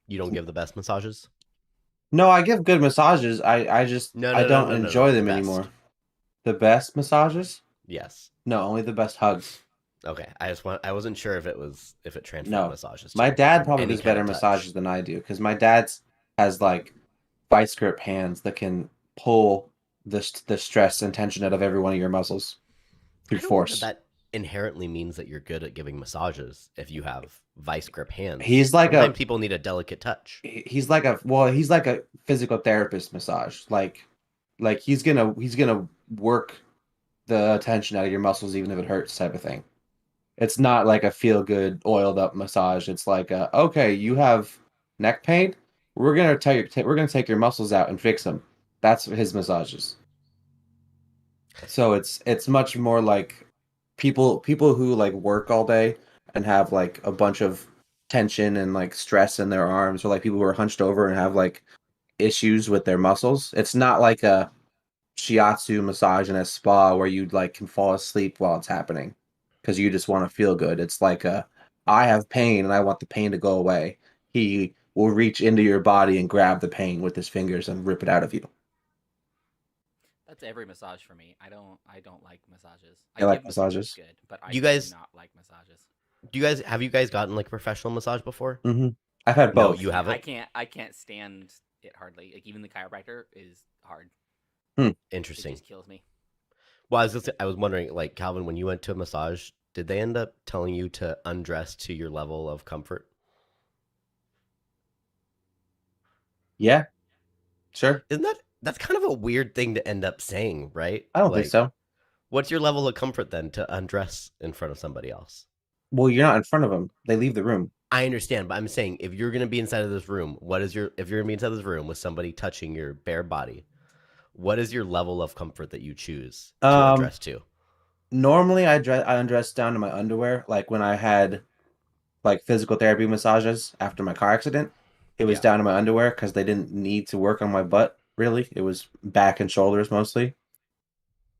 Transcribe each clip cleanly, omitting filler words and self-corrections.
You don't give the best massages? No, I give good massages. No, I no, no, don't no, no, no. enjoy The them best. anymore. The best massages? Yes. No, only the best hugs. Okay. I wasn't sure if it transferred No. massages My too. dad probably Any does kind better of touch. massages than I do because my dad's has like vice grip hands that can pull the stress and tension out of every one of your muscles through I don't think that force. that inherently means that you're good at giving massages if you have vice grip hands. He's like a Sometimes people need a delicate touch. he's like a well, he's like a physical therapist massage. Like he's gonna work the tension out of your muscles even if it hurts type of thing. It's not like a feel good oiled up massage. It's like okay, you have neck pain. We're gonna take your muscles out and fix them. That's his massages. So it's much more like people who like work all day and have like a bunch of tension and like stress in their arms, or like people who are hunched over and have like issues with their muscles. It's not like a shiatsu massage in a spa where you like can fall asleep while it's happening because you just want to feel good. It's like I have pain and I want the pain to go away. He will reach into your body and grab the pain with his fingers and rip it out of you. That's every massage for me. I don't like massages. I I like give massages massages. good, but I You do guys, not like massages. do you guys have you guys gotten like a professional massage before? I've had No, both. you I haven't. can't. I can't stand it hardly. Like even the chiropractor is hard. Hmm. It Interesting. just kills me. Well, I was wondering, like Calvin, when you went to a massage, did they end up telling you to undress to your level of comfort? Yeah, sure. Isn't that's kind of a weird thing to end up saying, right? I don't think Like, so. what's your level of comfort then to undress in front of somebody else? Well, you're not in front of them. They leave the room. I understand, but I'm saying if you're gonna be inside of this room, what is your if you're gonna be inside of this room with somebody touching your bare body, what is your level of comfort that you choose to Um, undress to? Normally I undress down to my underwear. Like when I had like physical therapy massages after my car accident, it was Yeah. down to my underwear because they didn't need to work on my butt really. It was back and shoulders mostly,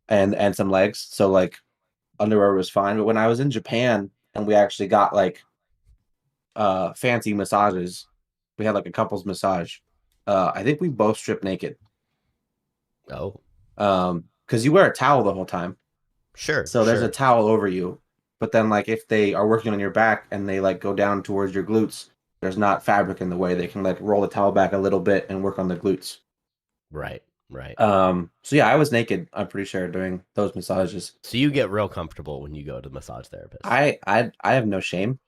and some legs. So like underwear was fine. But when I was in Japan and we actually got like fancy massages, we had like a couples massage. I think we both stripped naked. Oh, Because you wear a towel the whole time. sure, So there's a sure. towel over you. But then like if they are working on your back and they like go down towards your glutes, there's not fabric in the way. They can like roll the towel back a little bit and work on the glutes. Right, right. So yeah, I was naked, I'm pretty sure, during those massages. So you get real comfortable when you go to the massage therapist. I have no shame.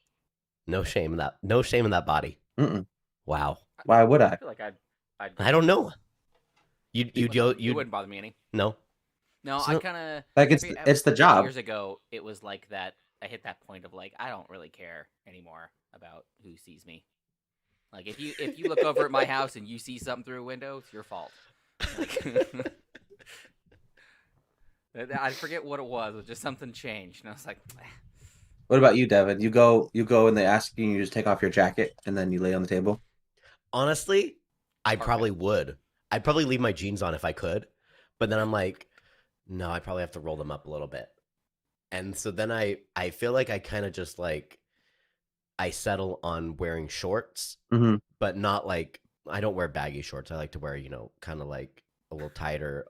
No shame in that. No shame in that body. Mm-mm. Wow. I, Why would I I? feel like I'd I be don't okay with it. know. You It you wouldn't go bother, it you wouldn't bother me any. no. No, I So kind of Like it's the a couple job. years ago. It was like that. I hit that point of like I don't really care anymore about who sees me. Like if you look over at my house and you see something through a window, it's your fault. Like I forget what it was. It was just something changed, and I was like, What about you, Devin? You go and they ask you, and you just take off your jacket and then you lay on the table. honestly, I okay. probably would. I'd probably leave my jeans on if I could, but then I'm like, no, I probably have to roll them up a little bit. And so then I feel like I kind of just like I settle on wearing shorts, Mm-hmm. but not like I don't wear baggy shorts. I like to wear, kind of like a little tighter,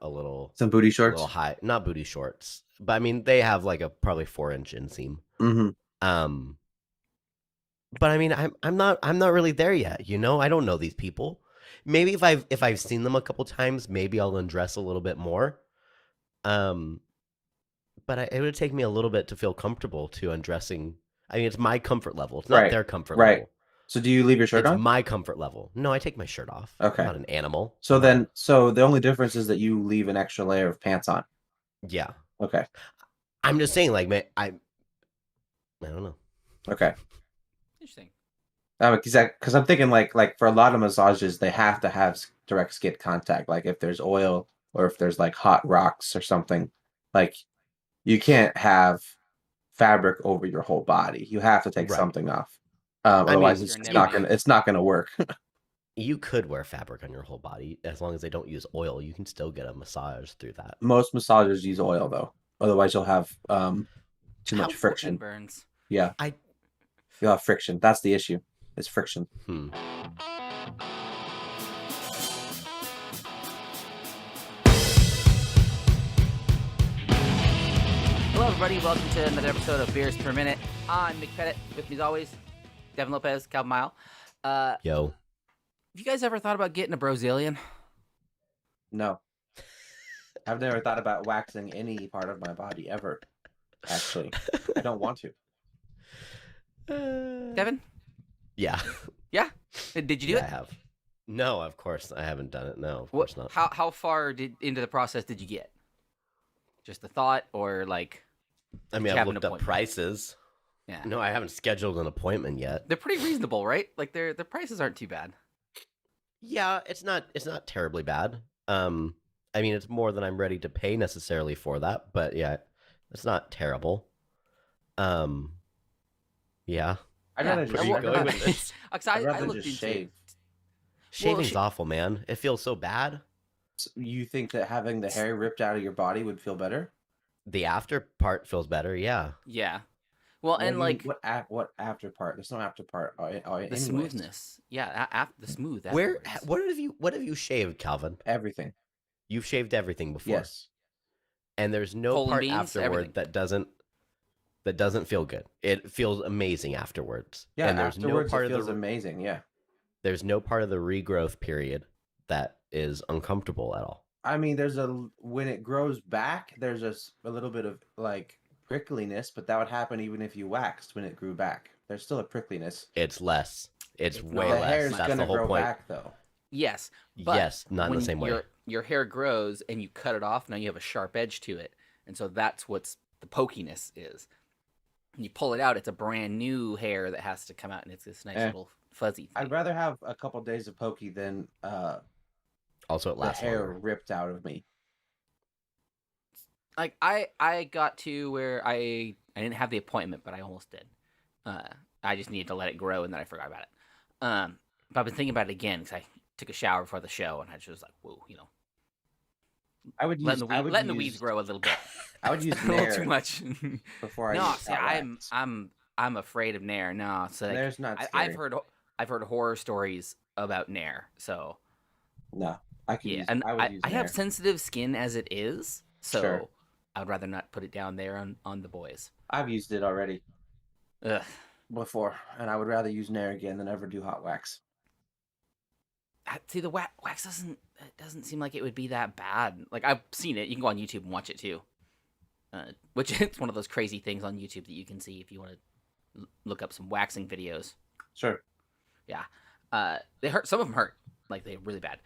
Some booty a little shorts. high, not booty shorts, but I mean they have like a probably 4 inch inseam. Mm-hmm. Um, but I mean I'm not really there yet. I don't know these people. Maybe if I've seen them a couple times, maybe I'll undress a little bit more. Um, but it would take me a little bit to feel comfortable to undressing. I mean, it's my comfort level. It's not Right. their comfort Right. level. So do you leave your shirt It's on? my comfort level. No, I take my shirt off. I'm Okay. not an animal. So then, so the only difference is that you leave an extra layer of pants on. Yeah. Okay. I'm just saying, like, man, I don't know. Okay. Interesting. Because I'm thinking like for a lot of massages, they have to have direct skin contact. Like if there's oil or if there's like hot rocks or something, like you can't have fabric over your whole body. You have to take Right. something off. I Otherwise, mean, You're it's never you not gonna gonna could, it's not gonna work. you could wear fabric on your whole body as long as they don't use oil. You can still get a massage through that. Most massages use oil though. Otherwise, you'll have too How much Your skin friction. burns. Yeah, I you'll have friction. That's the issue. It's friction. hmm. Hello, everybody. Welcome to another episode of Beers Per Minute. I'm Nick Pettit. With me, as always, Devin Lopez, Calvin Mile. Yo. Have you guys ever thought about getting a Brazilian? No. I've never thought about waxing any part of my body ever. Actually, I don't want to. Devin? Yeah. Yeah? Did you do Yeah, it? I have. No, of course I haven't done it. No, of course not. How far into the process did you get? Just the thought, or like? I mean, you I've have an looked up appointment? prices. Yeah, No, I haven't scheduled an appointment yet. they're pretty reasonable, right? Like the prices aren't too bad. Yeah, it's not terribly bad. I mean, it's more than I'm ready to pay necessarily for that, but yeah, it's not terrible. Yeah. I'd Yeah. rather Where just, are you I'd going rather, with this? I I'd rather looked just into shave. Shaving's sh- awful, man. It feels so bad. You think that having the hair ripped out of your body would feel better? The after part feels better, yeah. Yeah. Well, and like what after part? There's no after part. the smoothness. Yeah, the smooth. Where afterwards. what have you shaved, Calvin? Everything. You've shaved everything before. Yes. And there's no Colon part beans, afterward everything. that doesn't feel good. It feels amazing afterwards. Yeah. And there's afterwards, no part it of feels the amazing. Yeah. there's no part of the regrowth period that is uncomfortable at all. I mean, when it grows back, there's a little bit of like prickliness, but that would happen even if you waxed when it grew back. There's still a prickliness. It's less. It's It's way not. The less. hair's That's gonna the whole grow point. back though. Yes, but Yes, not in the when same way. Your hair grows and you cut it off. Now you have a sharp edge to it, and so that's what's the pokiness is. When you pull it out, it's a brand new hair that has to come out, and it's this nice little fuzzy thing. I'd rather have a couple days of pokey than Also, it the lasts hair longer. ripped out of me. Like I got to where I didn't have the appointment, but I almost did. I just needed to let it grow, and then I forgot about it. But I've been thinking about it again because I took a shower before the show, and I just was like, whoa, I would use letting the weeds grow a little bit. I would use a little Nair too much. before I No, use see, wax. I'm afraid of Nair. No, so like, Nair's not I've scary. heard horror stories about Nair. So No, I could yeah, use. and I would use I have Nair. sensitive skin as it is, so Sure. I'd rather not put it down there on the boys. I've used it already Ugh. before, and I would rather use Nair again than ever do hot wax. See, the wax doesn't seem like it would be that bad. Like I've seen it. You can go on YouTube and watch it too. Which is one of those crazy things on YouTube that you can see if you want to look up some waxing videos. Sure. Yeah. They hurt. Some of them hurt. Like they're really bad.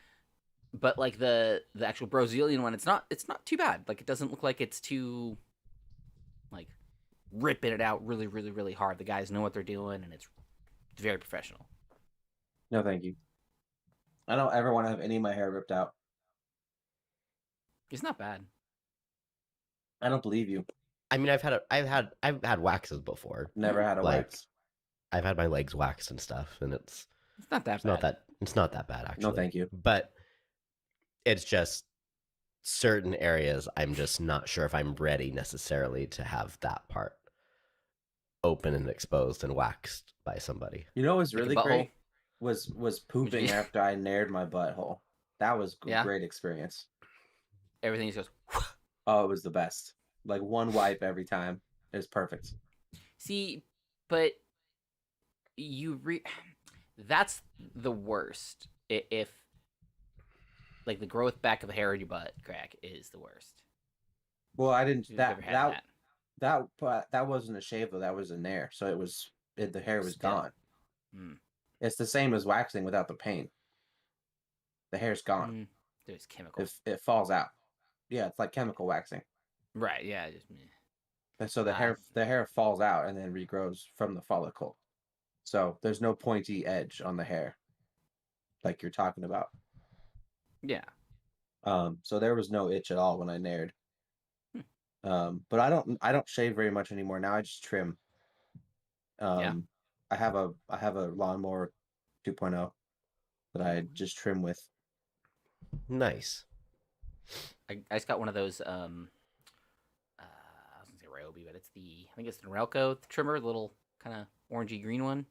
But like the actual Brazilian one, it's not too bad. Like it doesn't look like it's too like ripping it out really, really, really hard. The guys know what they're doing, and it's very professional. No, thank you. I don't ever want to have any of my hair ripped out. It's not bad. I don't believe you. I mean, I've had waxes before. Never had a Like, wax. I've had my legs waxed and stuff, and it's It's not that bad. not that bad actually. No, thank you. But it's just certain areas I'm just not sure if I'm ready necessarily to have that part open and exposed and waxed by somebody. You know what's Like a really butthole? great was pooping you- after I naired my butthole. That was a Yeah? great experience. Everything just goes. Oh, it was the best. Like one wipe every time. It was perfect. See, but that's the worst. If like the growth back of hair in your butt crack is the worst. Well, I didn't. If you've That ever had that wasn't a shave though. That was a nair. So the hair was Still. gone. Hmm. It's the same as waxing without the pain. The hair's gone. Mm, there's chemicals. It falls out. Yeah, it's like chemical waxing. Right, yeah. Just, And so the Ah. hair falls out and then regrows from the follicle. So there's no pointy edge on the hair, like you're talking about. yeah. So there was no itch at all when I naired. Hmm. But I don't shave very much anymore. Now I just trim. Yeah. I have a lawnmower 2.0 that I just trim with. Nice. I just got one of those I was gonna say Ryobi, but I think it's the Norelco trimmer, the little kind of orangey green one.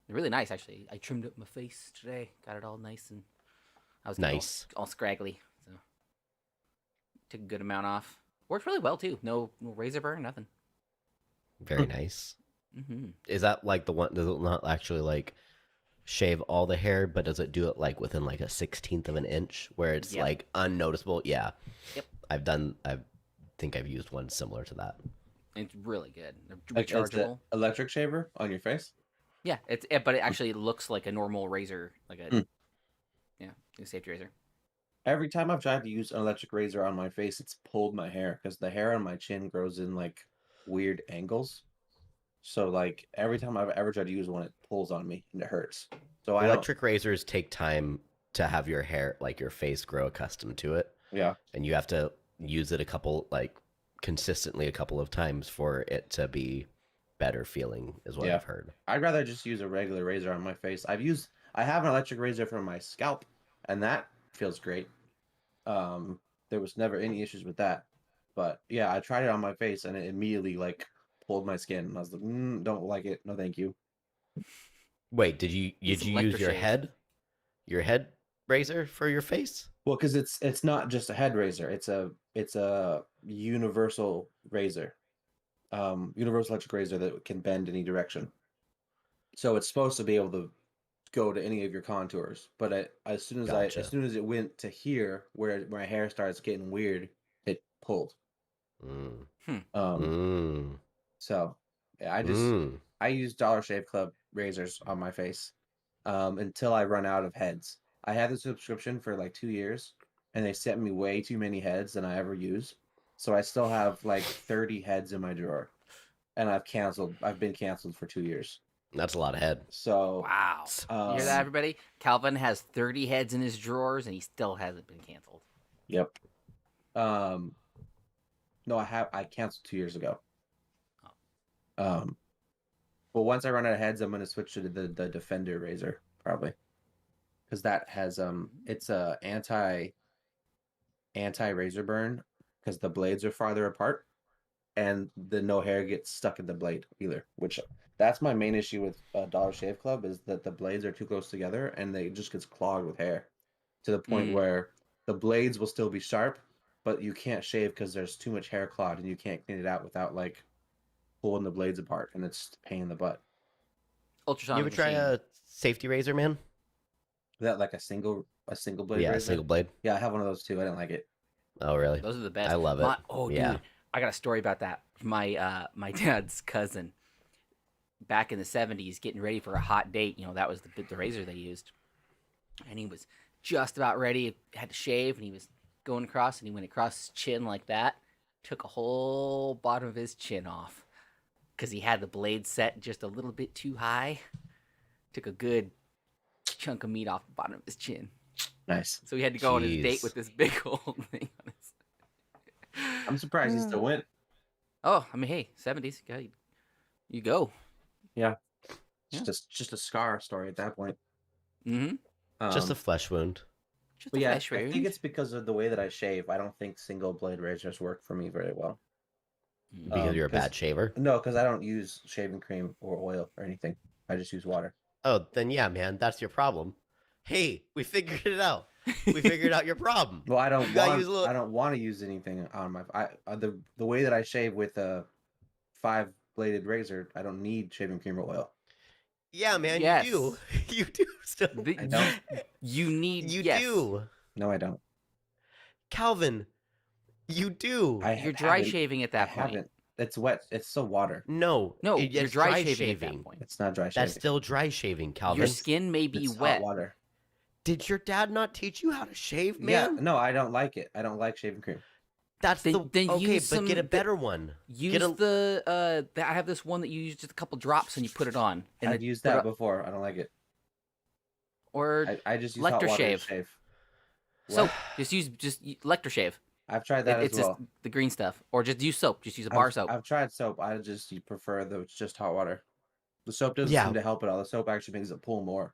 They're really nice, actually. I trimmed up my face today. Got it all nice and I was getting Nice. all scraggly. So took a good amount off. Worked really well too. No razor burn, nothing. Very nice. Mm-hmm. Is that like the one? Does it not actually like shave all the hair, but does it do it like within like a 16th of an inch where it's Yep. like unnoticeable? Yeah. Yep. I think I've used one similar to that. It's really good. They're Like as the rechargeable. electric shaver on your face. Yeah, but it actually looks like a normal razor, like a a safety razor. Every time I've tried to use an electric razor on my face, it's pulled my hair because the hair on my chin grows in like weird angles. So like every time I've ever tried to use one, it pulls on me and it hurts. So I don't. Electric razors take time to have your hair, like your face, grow accustomed to it, Yeah. and you have to use it consistently a couple of times for it to be better feeling, is what Yeah. I've heard. I'd rather just use a regular razor on my face. I have an electric razor for my scalp, and that feels great. There was never any issues with that. But yeah, I tried it on my face and it immediately like pulled my skin. And I was like, don't like it. No, thank you. Wait, did you It's use electroshave. your head razor for your face? Well, because it's not just a head razor. It's a universal razor, universal electric razor that can bend any direction. So it's supposed to be able to go to any of your contours. But as soon as Gotcha. as soon as it went to here, where my hair starts getting weird, it pulled. Mm. So yeah, I use Dollar Shave Club razors on my face until I run out of heads. I had the subscription for like 2 years, and they sent me way too many heads than I ever use. So I still have like 30 heads in my drawer, and I've been canceled for 2 years. That's a lot of head. So Wow. You hear that, everybody? Calvin has 30 heads in his drawers, and he still hasn't been canceled. Yep. No, I canceled 2 years ago. But once I run out of heads, I'm gonna switch to the Defender razor probably, because that has it's a anti razor burn because the blades are farther apart and the no hair gets stuck in the blade either. Which that's my main issue with Dollar Shave Club is that the blades are too close together and they just gets clogged with hair to the point where the blades will still be sharp, but you can't shave because there's too much hair clogged and you can't clean it out without like pulling the blades apart, and it's a pain in the butt. Ultrasonic You ever try machine. a safety razor, man? Is that like a single blade Yeah, a razor? single blade. Yeah, I have one of those too. I didn't like it. Oh, really? Those are the best. I love it. Dude, I got a story about that. My dad's cousin, back in the 70s, getting ready for a hot date. You know, that was the razor they used, and he was just about ready. Had to shave, and he was going across, and he went across his chin like that. Took a whole bottom of his chin off because he had the blade set just a little bit too high. Took a good chunk of meat off the bottom of his chin. Nice. So he had to go on his Jeez. date with this big old thing on his. I'm surprised he still went. Oh, I mean, hey, 70s, you go. Yeah. It's just a scar story at that point. Mm-hmm. Just a flesh wound. Just But a yeah, flesh I think wound. it's because of the way that I shave. I don't think single blade razors work for me very well. Because you're a bad shaver? No, because I don't use shaving cream or oil or anything. I just use water. Oh, then yeah, man, that's your problem. Hey, we figured it out. We figured out your problem. Well, I don't You gotta want. use a little- I don't want to use anything on my. The way that I shave with a 5-bladed razor, I don't need shaving cream or oil. Yeah, man, Yes. you do. You do still. I don't. You need. You yes. do. No, I don't. Calvin, you do. You're dry haven't- shaving at I that point. haven't. It's wet. It's still water. No. No, it's you're dry shaving at that point. It's not dry shaving. That's still dry shaving, Calvin. Your skin may be It's hot wet. water. Did your dad not teach you how to shave, Yeah, man? no, I don't like it. I don't like shaving cream. That's Then okay, use but get a some- better one. Use Get a- I have this one that you use just a couple drops and you put it on. And I've used that before. I don't like it. Or I just use hot water to Electroshave. shave. soap. Just use Electroshave. I've tried that It's as well. just the green stuff. Or just use soap. Just use a bar I've, soap. I've tried soap. I just prefer just hot water. The soap doesn't Yeah. seem to help at all. The soap actually makes it pull more.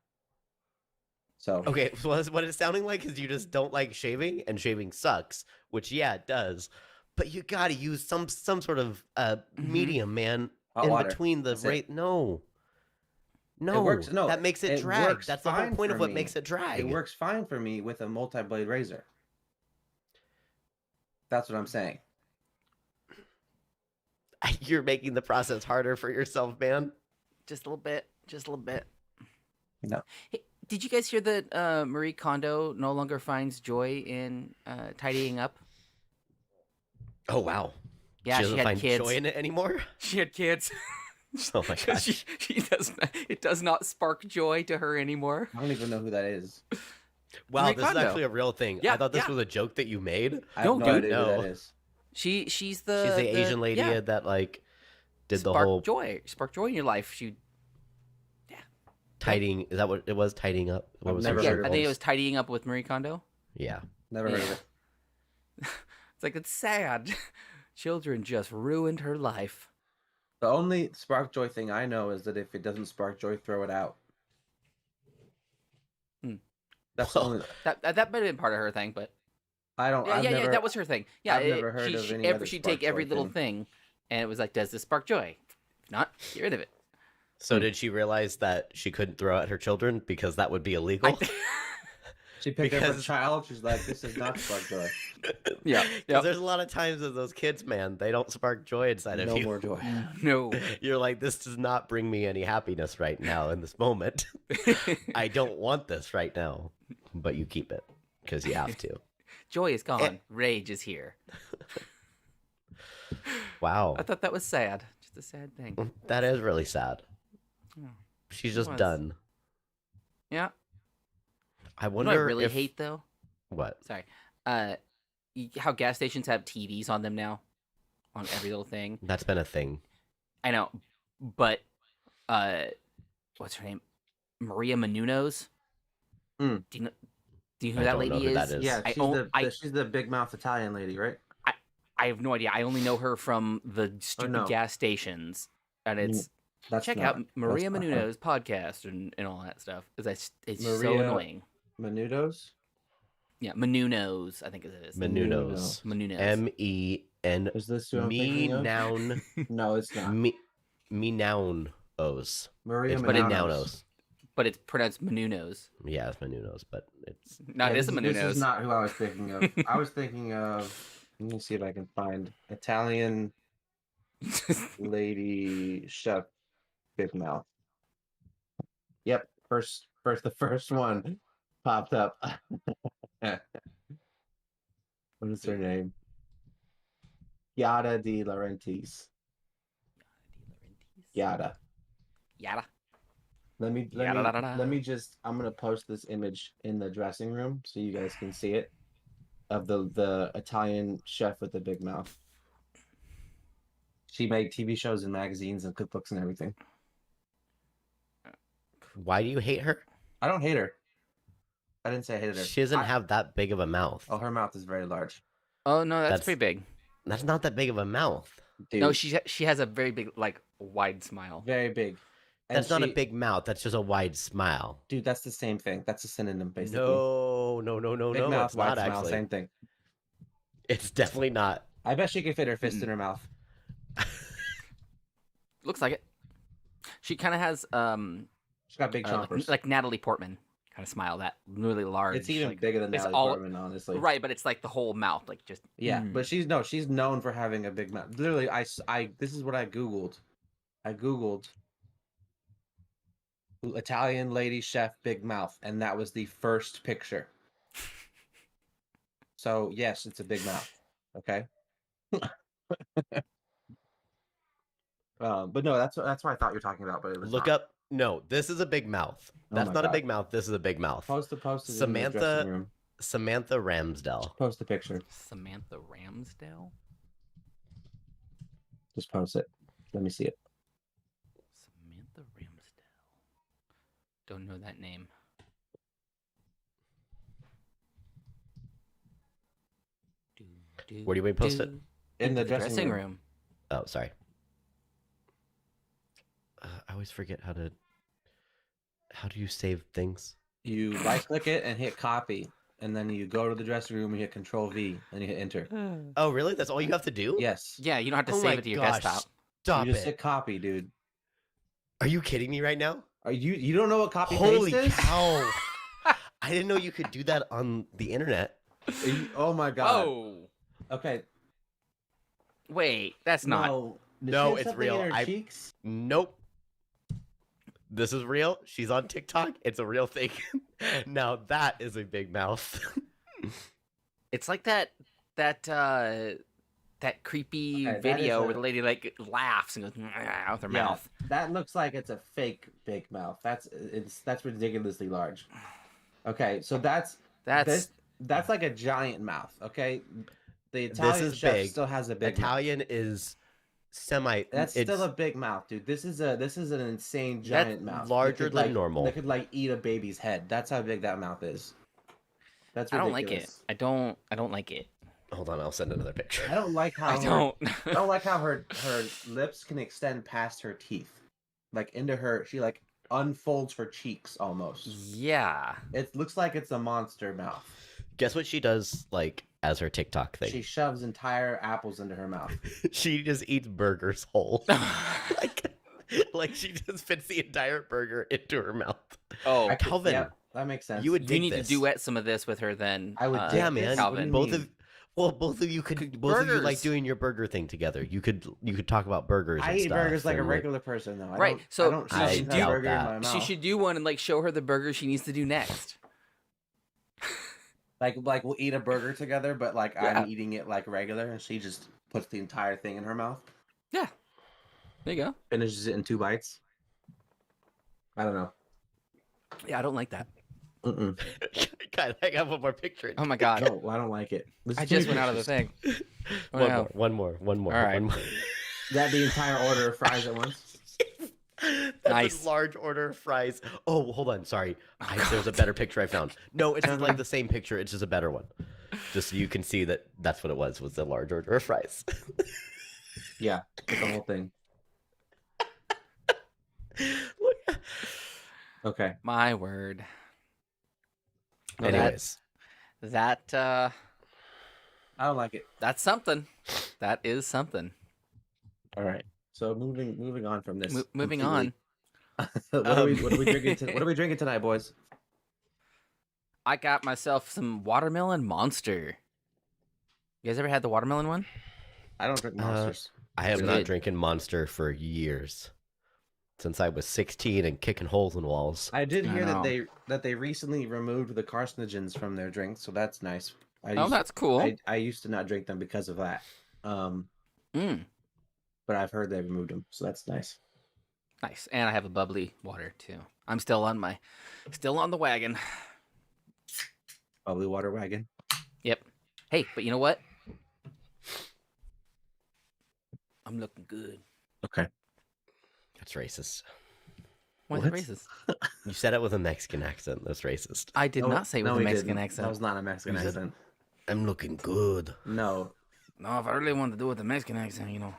So Okay, so what it's sounding like is you just don't like shaving, and shaving sucks, which yeah, it does. But you gotta use some sort of medium, man, Hot in water. between the That's it. rate. No, No, works. No, that makes it it drag. works That's the whole fine point for of what me. makes it drag. It works fine for me with a multi-blade razor. That's what I'm saying. You're making the process harder for yourself, man. Just a little bit. Just a little bit. No. Hey, did you guys hear that Marie Kondo no longer finds joy in tidying up? Oh wow. Yeah, she she doesn't had find kids. joy in it anymore. She had kids. Oh my gosh. she does not, it does not spark joy to her anymore. I don't even know who that is. Wow, Marie this is Kondo. actually a real thing. Yeah, I thought this yeah. was a joke that you made. I have No, no dude. idea who No. that is. She's the She's the Asian lady yeah, that like did the spark whole spark joy in your life. She tidying. Is that what it was? Tidying up. What I've was never her yeah, heard show of I called? think it was tidying up with Marie Kondo. Yeah. Never heard of Yeah. it. It's like it's sad. Children just ruined her life. The only spark joy thing I know is that if it doesn't spark joy, throw it out. Hmm. That's the Well, only. That might have been part of her thing, but I don't. yeah, I've never, that was her thing. Yeah, I've never heard of any other she'd spark take every joy little thing. thing, and it was like, does this spark joy? If not, get rid of it. So did she realize that she couldn't throw out her children because that would be illegal? She picked up a Because- child. She's like, "This is not spark joy. Yeah, Because yeah. there's a lot of times with those kids, man, they don't spark joy inside of No you. more joy." No. You're like, this does not bring me any happiness right now in this moment. I don't want this right now, but you keep it because you have to. Joy is gone. Rage is here. Wow, I thought that was sad. Just a sad thing. that is really sad. Yeah. She's just was. done. Yeah. I You know wonder what I really if hate though? what. Sorry. How gas stations have TVs on them now, on every little thing. That's been a thing. I know, but what's her name? Maria Menounos. Hmm. Do you know I who that don't know lady who is? that is. Yeah, I she's, own- I- she's the big mouth Italian lady, right? I have no idea. I only know her from the stupid no. gas stations, and it's That's check not- out Maria that's not her. Menounos podcast and all that stuff. Because it's so Maria- annoying. Menudos. Yeah, Menounos, I think it is. Menounos. Menounos. MEN. Is this who I'm Me thinking of? noun. No, it's not. Me nounos. Maria It's But it- Menounos. But it's pronounced Menounos. Yeah, it's Menounos, but it's No, it is a This Menounos. is not who I was thinking of. I was thinking of. Let me see if I can find Italian lady chef big mouth. Yep, the first one popped up. What is her name? Yada di Laurentiis. Yada. Yada. Let me Yada-da-da-da. let me just. I'm gonna post this image in the dressing room so you guys can see it, of the Italian chef with the big mouth. She made TV shows and magazines and cookbooks and everything. why do you hate her? I don't hate her. I didn't say I hated her. She doesn't I- have that big of a mouth. Oh, her mouth is very large. Oh no, that's That's- pretty big. That's not that big of a mouth. Dude, No, she has a very big, like, wide smile. very big. And That's not a she- big mouth. That's just a wide smile. Dude, that's the same thing. That's a synonym, basically. No, big no, mouth, it's wide not smile, actually. same thing. It's definitely not. I bet she could fit her fist in her mouth. Looks like it. She kind of has She's got big chompers. like Natalie Portman kind of smile, that really large. It's even like, bigger than it's Natalie all- Portman, honestly. right, but it's like the whole mouth, like just Yeah, but she's known for having a big mouth. Literally, I this is what I googled. I googled Italian lady chef big mouth, and that was the first picture. So yes, it's a big mouth. Okay. But no, that's what I thought you were talking about. But it was Look not. up. No, this is a big mouth. Oh That's my not a God. big mouth. This is a big mouth. Post it in the Samantha- dressing room. Samantha Ramsdell. Post the picture. Samantha Ramsdell. Just post it. Let me see it. Samantha Ramsdell. Don't know that name. Where do you want me to post it? In the dressing room. room. Oh, sorry. I always forget how to. How do you save things? You right click it and hit copy, and then you go to the dressing room and hit Control V and you hit enter. Oh, really? That's all you have to do? Yes. Yeah, you don't have to Oh my save it to your gosh, desktop. Stop you just it. hit copy, dude. Are you kidding me right now? You don't know what copy Holy paste is? cow! I didn't know you could do that on the internet. Oh my god. Oh, Okay. wait, that's not. No. Did she No, have it's something real. in her cheeks? Nope. This is real. She's on TikTok. It's a real thing. Now that is a big mouth. It's like that creepy Okay, that video is where the lady like laughs and goes with her Yeah, mouth. that looks like it's a fake big mouth. That's ridiculously large. Okay, so that's like a giant mouth. Okay, the Italian is chef big. still has a big Italian is semi. That's it's still a big mouth, dude. This is an insane giant mouth. larger It could, than like, normal. That could like eat a baby's head. That's how big that mouth is. That's I ridiculous. don't like it. I don't like it. Hold on, I'll send another picture. I don't like how I don't. I don't like how her lips can extend past her teeth, like into her. She like unfolds her cheeks almost. Yeah. It looks like it's a monster mouth. Guess what she does, like, as her TikTok thing? She shoves entire apples into her mouth. She just eats burgers whole. like she just fits the entire burger into her mouth. Oh, Calvin, yeah, that makes sense. you would you dig need this. to duet some of this with her then. I would dig Yeah, this? man. Calvin. What do you Both mean? both of you could both of you like Burgers. doing your burger thing together. You could talk about burgers. I and eat stuff burgers like a and, regular person, though. Right, so I don't she shove should a do burger in that. my mouth. She should do one and like show her the burger she needs to do next. like we'll eat a burger together, but like Yeah. I'm eating it like regular, and she just puts the entire thing in her mouth, Yeah. There you go. finishes it in 2 bites. I don't know. Yeah, I don't like that. Mm-mm. God, I got one more picture. Oh my god. No, I don't like it. This I is too just many went out of the pictures. thing. Oh, no. One more. All right. One more. That the entire order of fries at once. That's Nice. a large order of fries. Oh, hold on. Sorry. There's a better picture I found. No, it's just like the same picture. It's just a better one. Just so you can see that that's what it was the large order of fries. Yeah, it's the whole thing. Look. Okay. My word. Well, Anyways. that I don't like it. that's something. That is something. All right. So moving on from this. Moving on. what are we drinking? What are we drinking tonight, boys? I got myself some watermelon monster. You guys ever had the watermelon one? I don't drink monsters. I have Good. not drinking Monster for years. Since I was 16 and kicking holes in walls. I did I hear know. that they recently removed the carcinogens from their drinks, so that's nice. Oh, that's cool. I used to not drink them because of that. Mm, But I've heard they removed them, so that's nice. nice. And I have a bubbly water too. I'm still on the wagon. Bubbly water wagon. Yep. Hey, but you know what? I'm looking good. Okay. That's racist. Why is What? it racist? You said it with a Mexican accent. That's racist. I did not say it with a he Mexican didn't. accent. That was not a Mexican You said- accent. I'm looking good. No, No, if I really wanted to do it with a Mexican accent, you know.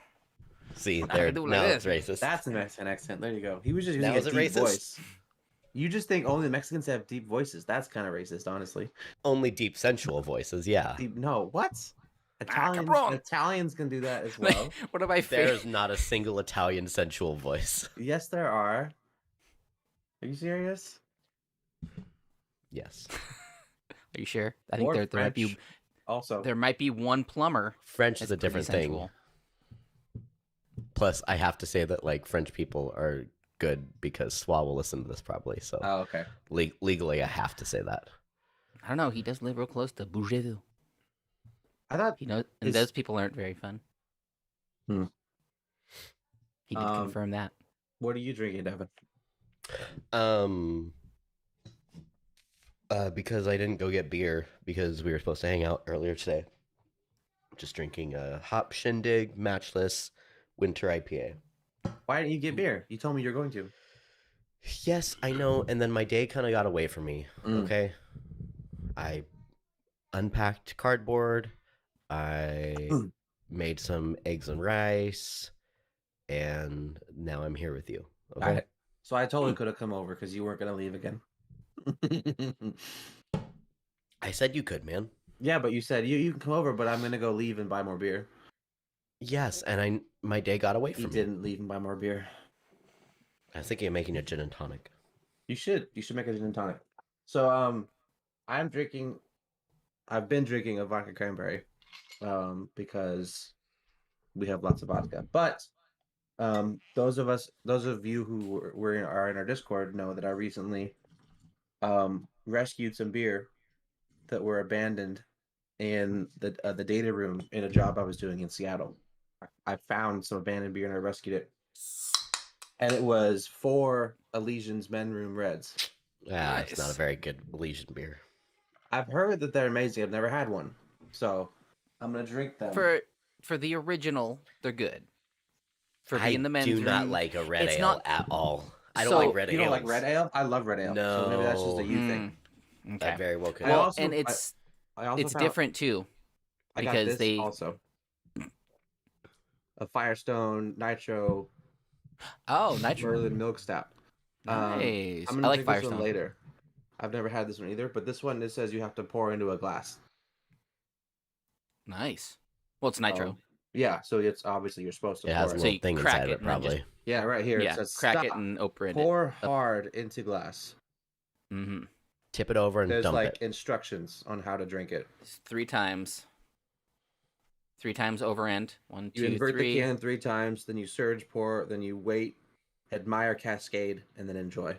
See, I there. do like Now this. it's racist. that's a Mexican accent. There you go. He was just Now using a is it deep racist? voice. You just think only Mexicans have deep voices. That's kind of racist, honestly. Only deep, sensual voices. Yeah. No, what? Italians, cabron. Italians can do that as well. What am I favorite? There's not a single Italian sensual voice. Yes, there are. Are you serious? Yes. Are you sure? I think Or there might be French. Also, there might be one plumber. French is that's a pretty different thing. sensual. Plus, I have to say that like French people are good because Swa will listen to this probably. So oh, okay. legally, I have to say that. I don't know. He does live real close to Bourgeois. I thought He knows, and Is- those people aren't very fun. Hmm. He did confirm that. What are you drinking, Devin? Because I didn't go get beer because we were supposed to hang out earlier today. Just drinking a Hop Shindig Matchless Winter IPA. Why didn't you get beer? You told me you're going to. Yes, I know. And then my day kind of got away from me. Mm. Okay. I unpacked cardboard. I made some eggs and rice. And now I'm here with you. Okay. So I totally could have come over because you weren't going to leave again. I said you could, man. Yeah, but you said you can come over, but I'm going to go leave and buy more beer. Yes, and my day got away He from me. didn't leave and buy more beer. I was thinking of making a gin and tonic. You should make a gin and tonic. So I've been drinking a vodka cranberry because we have lots of vodka. But those of you who are in our Discord know that I recently rescued some beer that were abandoned in the data room in a job I was doing in Seattle. I found some abandoned beer and I rescued it, and it was 4 Elysian's Men Room Reds. Yeah, it's not a Nice. very good Elysian beer. I've heard that they're amazing. I've never had one, so I'm gonna drink them. For the original, they're good. For I being the men's do not room, like a red it's ale not- at all. I don't So- like red You don't like ales. red ale? I love red ale. So maybe that's just a you thing. Okay. That very well could. I Well, also- and it's I also found, different too. I got because this they- also a Firestone Nitro Oh, nitro. Merlin Milk Stout. Nice. I'm I gonna like drink this one Firestone. later. I've never had this one either, but this one, it says you have to pour into a glass. Nice. Well, it's nitro. Yeah, so it's obviously you're supposed to It pour has a it. So little you thing crack inside it of it, and then just- probably. Yeah, right here Yeah, it says crack it stop, and open it. pour hard into glass. Mm-hmm. Tip it over and There's dump like it. instructions on how to drink it. 3 times. 3 times over end. 1, You 2, invert 3. the can 3 times, then you surge pour, then you wait, admire cascade, and then enjoy.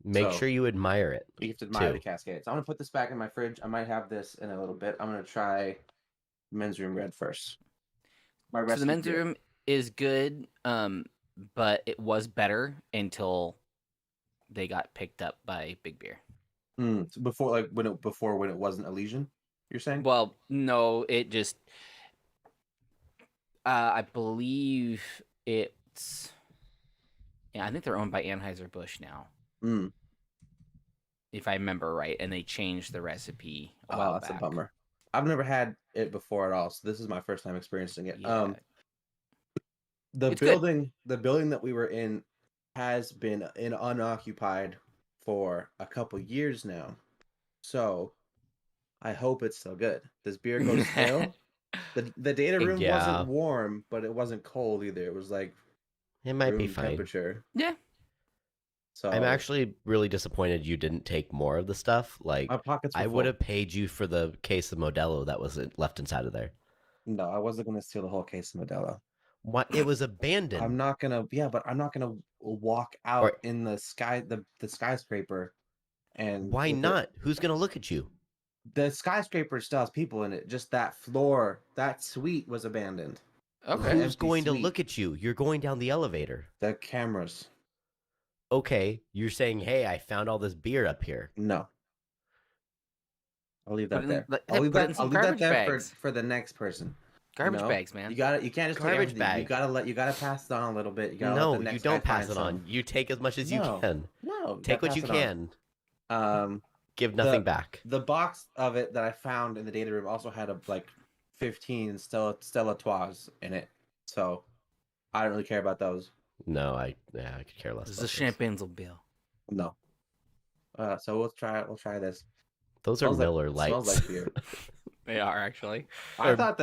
Make So- sure you admire it. You have to admire Two. the cascade. So I'm gonna put this back in my fridge. I might have this in a little bit. I'm gonna try Men's Room Red first. My So the rescue men's beer. room is good, but it was better until they got picked up by Big Beer. So before when it wasn't Elysian, you're saying? Well, no, it just. I believe it's. Yeah, I think they're owned by Anheuser-Busch now, Mm. if I remember right, and they changed the recipe a Oh, while that's back. a bummer. I've never had it before at all, so this is my first time experiencing it. Yeah. The It's good. building that we were in has been unoccupied for a couple years now. So I hope it's still good. This beer goes stale. The data room Yeah. wasn't warm, but it wasn't cold either. It was like It might be room fine. temperature. Yeah. So I'm actually really disappointed you didn't take more of the stuff. Like, my pockets were I full. would have paid you for the case of Modelo that was left inside of there. No, I wasn't gonna steal the whole case of Modelo. What? It was abandoned. I'm not gonna but I'm not gonna walk out Or- in the sky the skyscraper and Why with it- not? Who's gonna look at you? The skyscraper still has people in it. Just that floor, that suite was abandoned. Okay. An Who's empty going to suite. look at you? You're going down the elevator. The cameras. Okay, you're saying, "Hey, I found all this beer up here." No. I'll leave Put that it in- there. let- I'll leave put it that, in some I'll leave that garbage there bags. for the next person. Garbage know? bags, man. You can't just Garbage take everything. bag. You gotta pass it on a little bit. You gotta No, let the you next don't guy pass find it on. some. You take as much as No. you can. No. Take what pass you it can. on. Give nothing back. The box of it that I found in the data room also had 15 Stella Artois in it. So I don't really care about those. No, I could care less. This is about a those. champagne's bill. No. So we'll try this. Those are Smells like- Miller Lights. Smells like beer. They are actually. I Or thought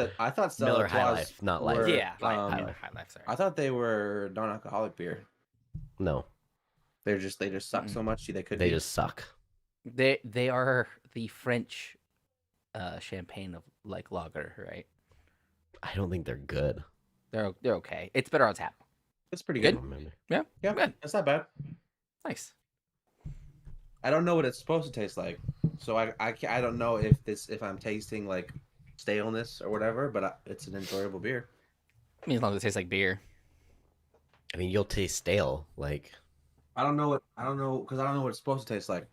Stella Miller High Artois Life, not Life. were, Yeah, um, high life. Sorry. I thought they were non-alcoholic beer. No, They just suck so much they could. they just suck. They are the French champagne of like lager, right? I don't think they're good. They're okay. It's better on tap. It's pretty I good. don't remember. Yeah, Yeah, good. that's not bad. Nice. I don't know what it's supposed to taste like, so I don't know if I'm tasting like staleness or whatever, but it's an enjoyable beer. I mean, as long as it tastes like beer. I mean, you'll taste stale. Like I don't know because I don't know what it's supposed to taste like.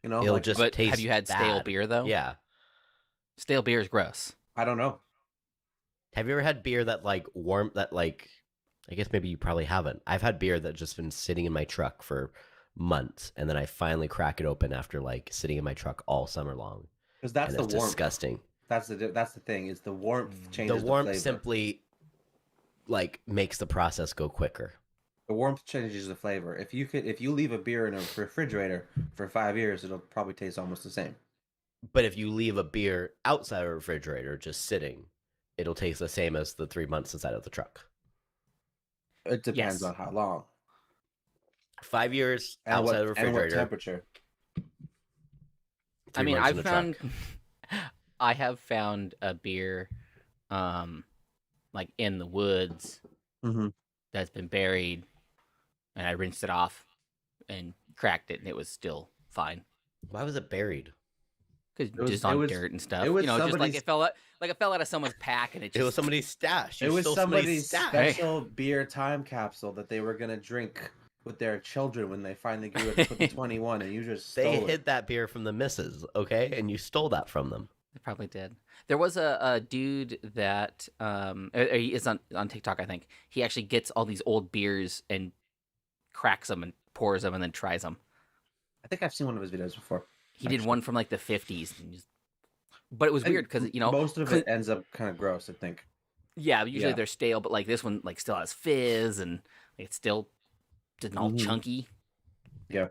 You know, it'll like, just But taste. have you had stale bad. beer though? Yeah. Stale beer is gross. I don't know. Have you ever had beer that warm? I guess maybe you probably haven't. I've had beer that just been sitting in my truck for months, and then I finally crack it open after sitting in my truck all summer long. Because that's And the it's warmth. disgusting. That's the thing. Is the warmth changes The warmth flavor. simply makes the process go quicker. The warmth changes the flavor. If you leave a beer in a refrigerator for 5 years, it'll probably taste almost the same. But if you leave a beer outside a refrigerator just sitting, it'll taste the same as the 3 months inside of the truck. It depends Yes. on how long. 5 years And outside the what refrigerator. temperature? I 3 mean, months I've in a found, truck. I have found a beer, like in the woods Mm-hmm. that's been buried, and I rinsed it off and cracked it, and it was still fine Why was it buried? because It was- just it on was- dirt and stuff. it was You know, just like somebody's- it fell out of someone's pack, and it just It was somebody's stash. It You was stole somebody's stash. special beer time capsule that they were gonna drink with their children when they finally grew up to 21, and you just They stole hid it. that beer from the missus, okay? And you stole that from them. They probably did. There was a dude that he is on TikTok, I think. He actually gets all these old beers and cracks them and pours them and then tries them. I think I've seen one of his videos before. He did one from like the 50s, but it was And weird because you know most of it ends up kind of gross. I think. yeah, usually Yeah. they're stale, but like this one like still has fizz and it's still just all Mhm. chunky. Yeah.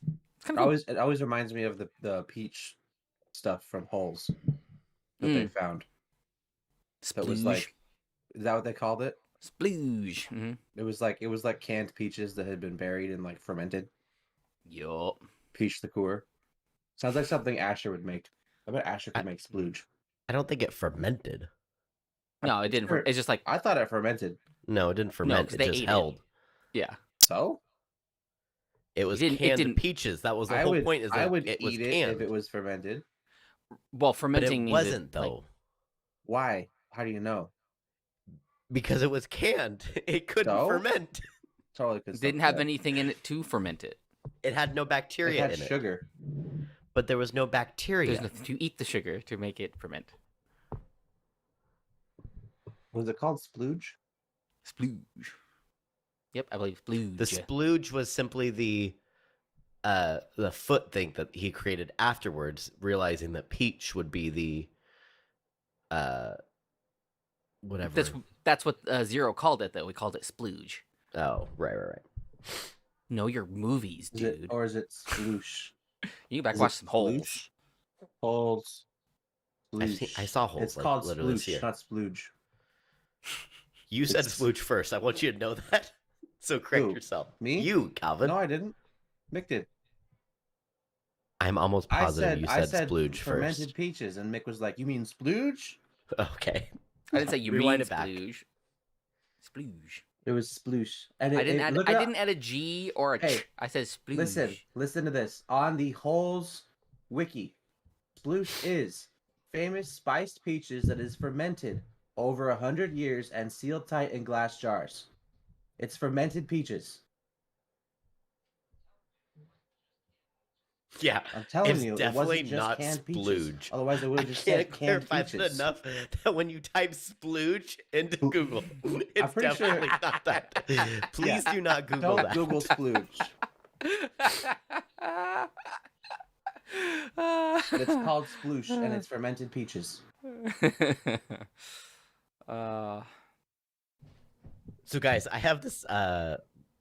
It's kind of cool. It always reminds me of the peach stuff from Holes that they found. That was like, is that what they called it? splooge. Mm-hmm. It was like canned peaches that had been buried and like fermented. Yup. Peach liqueur. Sounds like something Asher would make. I bet Asher could make splooge. I don't think it fermented. No, it didn't. Sure. It's just like I thought it fermented. No, it didn't ferment. 'cause It they just ate it. held. yeah. So It was It canned didn't- peaches. That was the whole point. Is that I would it was eat it canned. if it was fermented. Well, But fermenting it means wasn't like, though, Why? How do you know? because it was canned. It couldn't So? ferment. Totally. 'Cause didn't stuff have that. anything in it to ferment it. It had no It bacteria had in it. sugar. But there was no bacteria. There's nothing to eat the sugar to make it ferment. Was it called splooge? Splooge. Yep, I believe splooge. The splooge was simply the foot thing that he created afterwards, realizing that peach would be the whatever. That's what Zero called it though. We called it splooge. Oh, right. Know your movies, Is dude. it, or is it sploosh? You can back is watch it some holes. Holes. I saw holes. It's like, called literally sploosh, here. not splooge. You said It's- splooge first. I want you to know that. So correct Who? yourself. Me? You, Calvin. No, I didn't. Mick did. I'm almost positive you I said splooge fermented first. peaches, and Mick was like, "You mean splooge?" Okay. I didn't say you mean Rewind it back. splooge. Splooge. It was sploosh. And I didn't look it up. add a G or a Hey, ch. I said splooge. Listen to this. On the Holes wiki, sploosh is famous spiced peaches that is fermented over 100 years and sealed tight in glass jars. It's fermented peaches. Yeah. I'm telling It's you, it definitely wasn't just not canned peaches. splooge. Otherwise, I would I have just can't said canned clarify peaches. that enough that when you type splooge into Google, it's pretty sure- definitely not that. Please do not Google Don't that. Google splooge. But it's called sploosh, and it's fermented peaches. uh, So, guys, I have this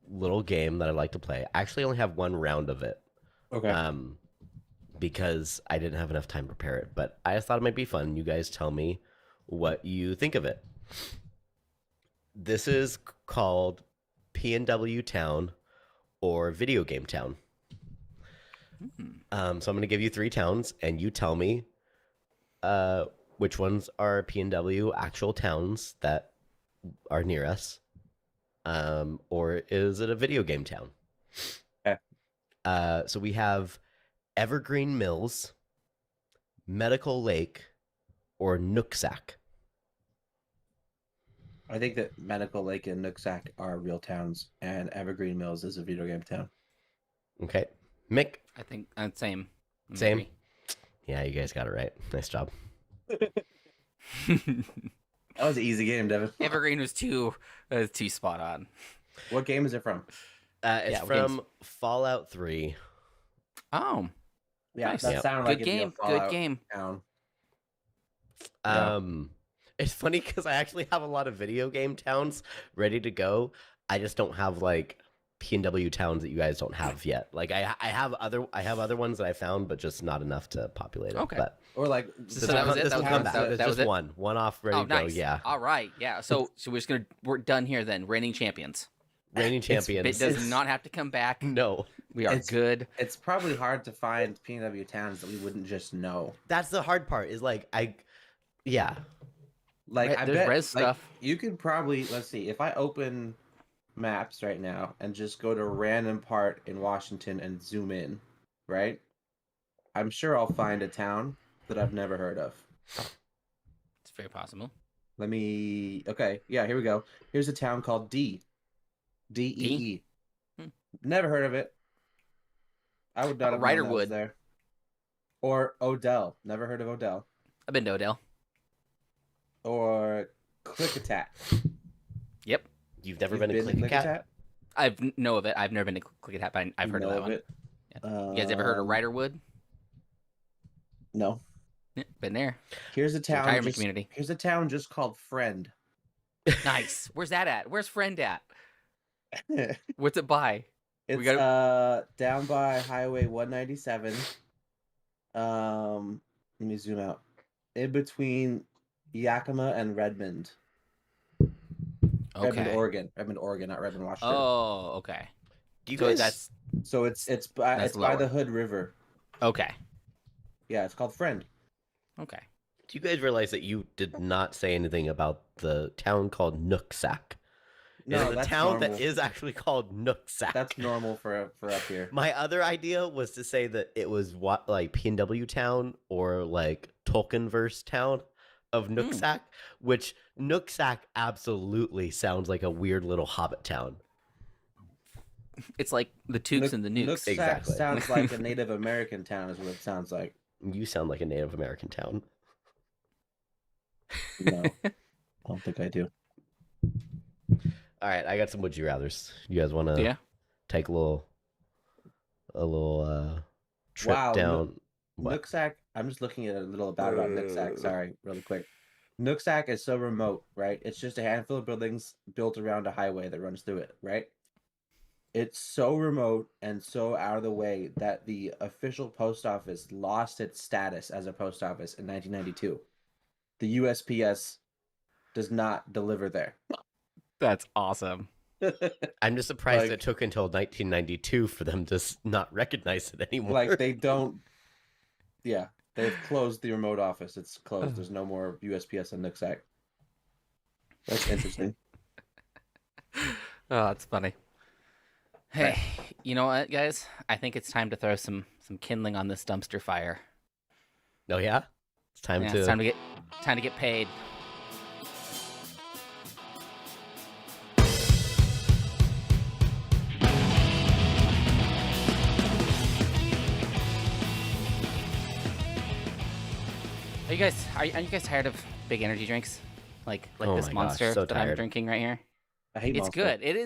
little game that I like to play. I actually only have one round of it. Okay. Because I didn't have enough time to prepare it. But I just thought it might be fun. You guys tell me what you think of it. This is called P&W Town or Video Game Town. So I'm going to give you 3 towns, and you tell me which ones are P&W actual towns that are near us, or is it a video game town? Okay. So we have Evergreen Mills, Medical Lake, or Nooksack. I think that Medical Lake and Nooksack are real towns, and Evergreen Mills is a video game town. Okay. Mick? I think same. I Same? agree. Yeah, you guys got it right. Nice job. That was an easy game, Devin. Evergreen was too spot on. What game is it from? It's Yeah, what from Fallout 3. Oh, Yeah, nice. that Yep. sounded Good like it'd be a game. Good Fallout game. town. Yeah. It's funny because I actually have a lot of video game towns ready to go. I just don't have like P&W towns that you guys don't have yet. Like I have other ones that I found, but just not enough to populate it. Okay. But Or like So that was it? This That will was come it? back. That There's was just it? one off ready Oh, to go. nice. Yeah. All right. Yeah. So we're gonna we're done here then. Reigning champions. Reigning champions. It does not have to come back. No. We are good. It's probably hard to find PNW towns that we wouldn't just know. That's the hard part. Is like yeah. Like I There's bet res like, stuff. you could probably, let's see, if I open maps right now and just go to a random part in Washington and zoom in, right? I'm sure I'll find a town that I've never heard of. It's very possible. Okay, yeah, here we go. Here's a town called Dee. Dee. Never heard of it. I would not have known that was Riderwood. there. Or Odell. Never heard of Odell. I've been to Odell. Or Klickitat. Yep. You've never been to Klickitat? I know of it. I've never been to Klickitat, but I've heard of that one. It? Yeah. You guys ever heard of Riderwood? No. Yeah, been there. Here's a town. Retirement community. Here's a town just called Friend. Nice. Where's that at? Where's Friend at? What's it by? It's down by Highway 197. Let me zoom out. In between Yakima and Redmond. Okay. Redmond, Oregon, not Redmond, Washington. Oh, okay. Do you So guys? that's So it's by lower. the Hood River. okay. Yeah, it's called Friend. Okay. Do you guys realize that you did not say anything about the town called Nooksack? No, it is a that's town normal. that is actually called Nooksack. That's normal for up here. My other idea was to say that it was what like PNW town or like Tolkienverse town of Nooksack, which Nooksack absolutely sounds like a weird little hobbit town. It's like the Tukes and the Nukes. Nooksack Exactly. sounds like a Native American town is what it sounds like. You sound like a Native American town. No, I don't think I do. All right, I got some would you rather's. You guys want to take a little trip Wow, down? What? Nooksack, I'm just looking at a little about Nooksack. Sorry, really quick. Nooksack is so remote, right? It's just a handful of buildings built around a highway that runs through it, right? It's so remote and so out of the way that the official post office lost its status as a post office in 1992. The USPS does not deliver there. That's awesome. I'm just surprised Like- it took until 1992 for them to not recognize it anymore. Like they don't. Yeah, they've closed the remote office. It's closed. There's no more USPS in Nooksack. That's interesting. Oh, that's funny. Hey, you know what, guys? I think it's time to throw some kindling on this dumpster fire. Oh yeah, it's time Yeah, to. it's time to get paid. Are you guys tired of big energy drinks? Like Oh this my gosh, Monster so that I'm tired. drinking right here? I hate It's Monster. good. It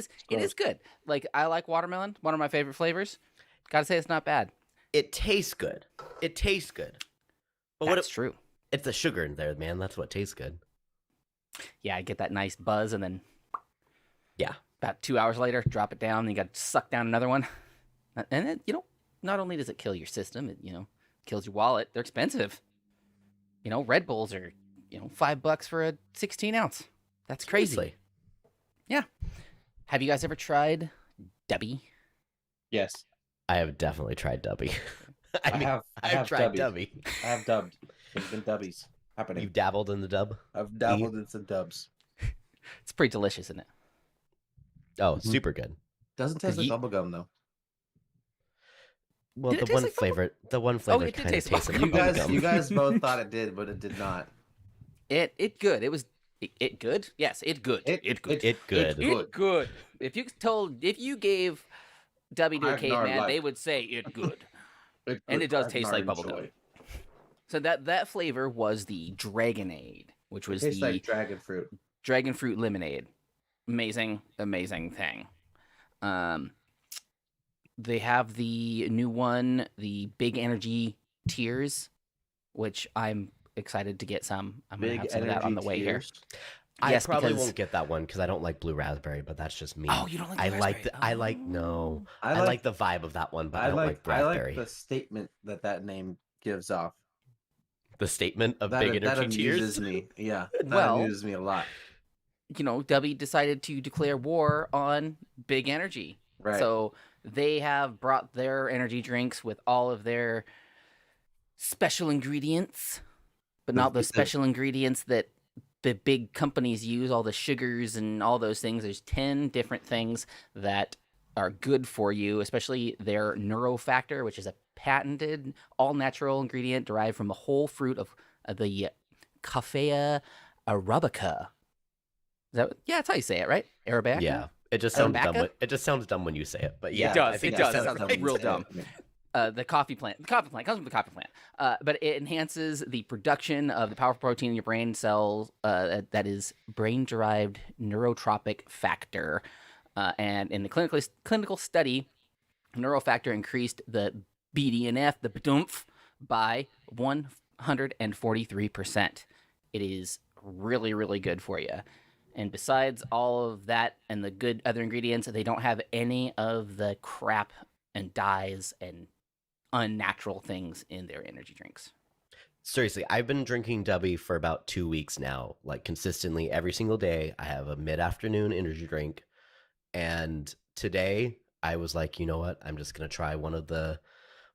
is good. Like I like watermelon, one of my favorite flavors. Gotta say it's not bad. It tastes good. It tastes good. But That's true. It's the sugar in there, man. That's what tastes good. Yeah, I get that nice buzz and then Yeah. about 2 hours later, drop it down and you gotta suck down another one. And it, not only does it kill your system, it, kills your wallet. They're expensive. Red Bulls are, $5 for a 16 ounce. That's crazy. Seriously. Yeah. Have you guys ever tried Dubby? Yes, I have definitely tried Dubby. I I've have tried Dubby. Dubby. I have dubbed. There's been dubbies happening. You've dabbled in the dub? I've dabbled in some dubs. It's pretty delicious, isn't it? Oh, it's super good. Doesn't taste like Ye- bubblegum though. Well, Did it the taste one like flavor, the one flavor it did kind of taste like tastes like You guys, bubblegum. you guys both thought it did, but it did not. It good. It was it good. Yes, it good. It good. It good. It good. If you gave Dubby to a I've not caveman, liked- they would say it good. And it does taste like bubblegum. So that flavor was the Dragonade, which was Tastes the like dragon fruit. dragon fruit lemonade. Amazing thing. They have the new one, the Big Energy Tears, which I'm excited to get some. I'm gonna Big have some of that on the way here. tears. I Yes, probably because- won't get that one because I don't like blue raspberry, but that's just me. Oh, you don't like I blue like raspberry? I like no. I I like- like the vibe of that one, but I don't like I raspberry. like the statement that name gives off. The statement of That big that energy amuses tears. me. Yeah, that Well- amuses me a lot. Dubby decided to declare war on big energy. Right. So they have brought their energy drinks with all of their special ingredients, but not those special ingredients that the big companies use, all the sugars and all those things. There's 10 different things that are good for you, especially their neurofactor, which is a patented all-natural ingredient derived from the whole fruit of the Coffea arabica. That's how you say it, right? Arabica? Yeah. It just sounds dumb. Arabica? It just sounds dumb when you say it, but yeah, It does. I think It that does. It sounds right. real dumb. The coffee plant. The coffee plant comes from the coffee plant, but it enhances the production of the powerful protein in your brain cells that is brain-derived neurotropic factor. And in the clinical study, neurofactor increased the BDNF, the BDUMF, by 143%. It is really, really good for you. And besides all of that and the good other ingredients, they don't have any of the crap and dyes and unnatural things in their energy drinks. Seriously, I've been drinking Dubby for about 2 weeks now, like consistently every single day. I have a mid-afternoon energy drink. And today I was like, you know what? I'm just going to try one of the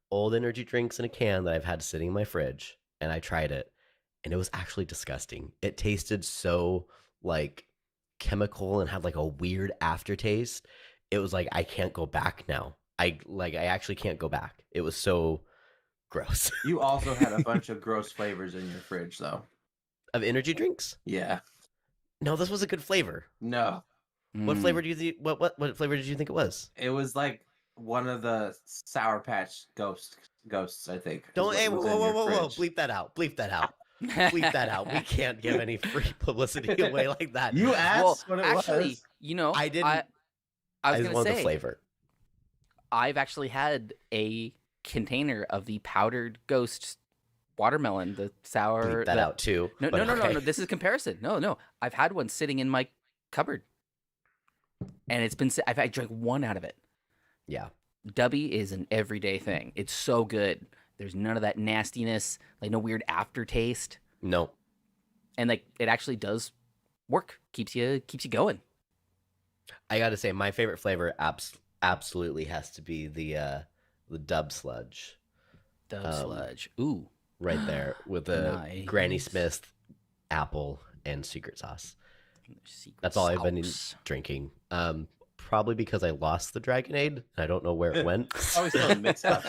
old energy drinks in a can that I've had sitting in my fridge. And I tried it. And it was actually disgusting. It tasted so like chemical and had like a weird aftertaste. It was like, I can't go back now. I actually can't go back. It was so gross. You also had a bunch of gross flavors in your fridge, though. Of energy drinks? Yeah. No, this was a good flavor. No. What flavor do you think? What flavor did you think it was? It was like one of the Sour Patch ghosts, I think. Don't whoa! Bleep that out! Bleep that out! Bleep that out! We can't give any free publicity away like that. You asked what it actually, was. I didn't. I was just gonna wanted say the flavor. I've actually had a container of the powdered ghost watermelon, the sour. Bleep that out too. No, but no. okay. This is comparison. No. I've had one sitting in my cupboard, and I drank one out of it. Yeah. Dubby is an everyday thing. It's so good. There's none of that nastiness, like no weird aftertaste, No. and like it actually does work. Keeps you going. I got to say, my favorite flavor absolutely has to be the Dub Sludge. Dub sludge. Ooh. Right there with the Nice. Granny Smith apple and secret sauce. Secret That's all I've been sauce. drinking. Probably because I lost the Dragonade and I don't know where it went. Always still mixed up.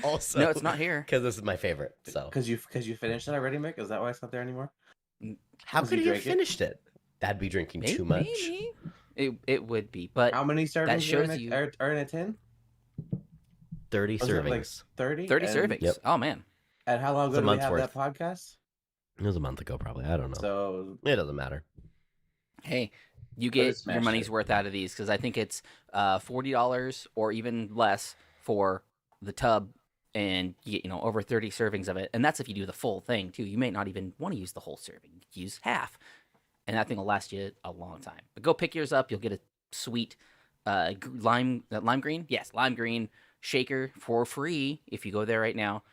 Also, No, it's not here. because this is my favorite. So Because you finished it already, Mick? Is that why it's not there anymore? how Because could you you have drank it? finished it? That'd be drinking too much. Maybe. It would be, but How many servings shows are in, you- are in a tin? 30 Was it like servings. 30? 30 And- servings. Yep. Oh man. And how long It's ago a did we month's have worth. that podcast? It was a month ago, probably. I don't know. So It doesn't matter. Hey, you But get it's your smashed money's it. worth out of these because I think it's $40 or even less for the tub, and you get over 30 servings of it, and that's if you do the full thing too. You may not even want to use the whole serving; you could use half, and that thing will last you a long time. But go pick yours up; you'll get a sweet lime green, yes, lime green shaker for free if you go there right now.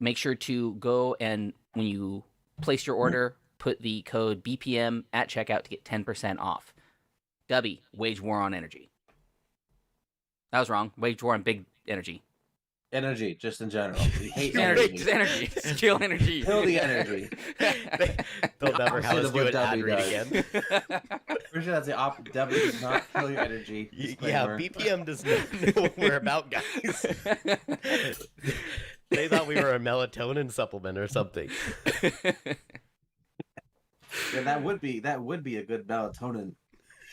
Make sure to go and when you place your order, put the code BPM at checkout to get 10% off. Dubby, wage war on energy. That was wrong. Wage war on big energy. energy, just in general. We hate Energy, energy. just energy. Just kill energy. Kill the energy. They'll never have Opposite us of do what an ad W read does. again. Pretty sure that's the W does not kill your energy. Yeah, Disclaimer. BPM does not know what we're about, guys. They thought we were a melatonin supplement or something. Yeah, that would be a good melatonin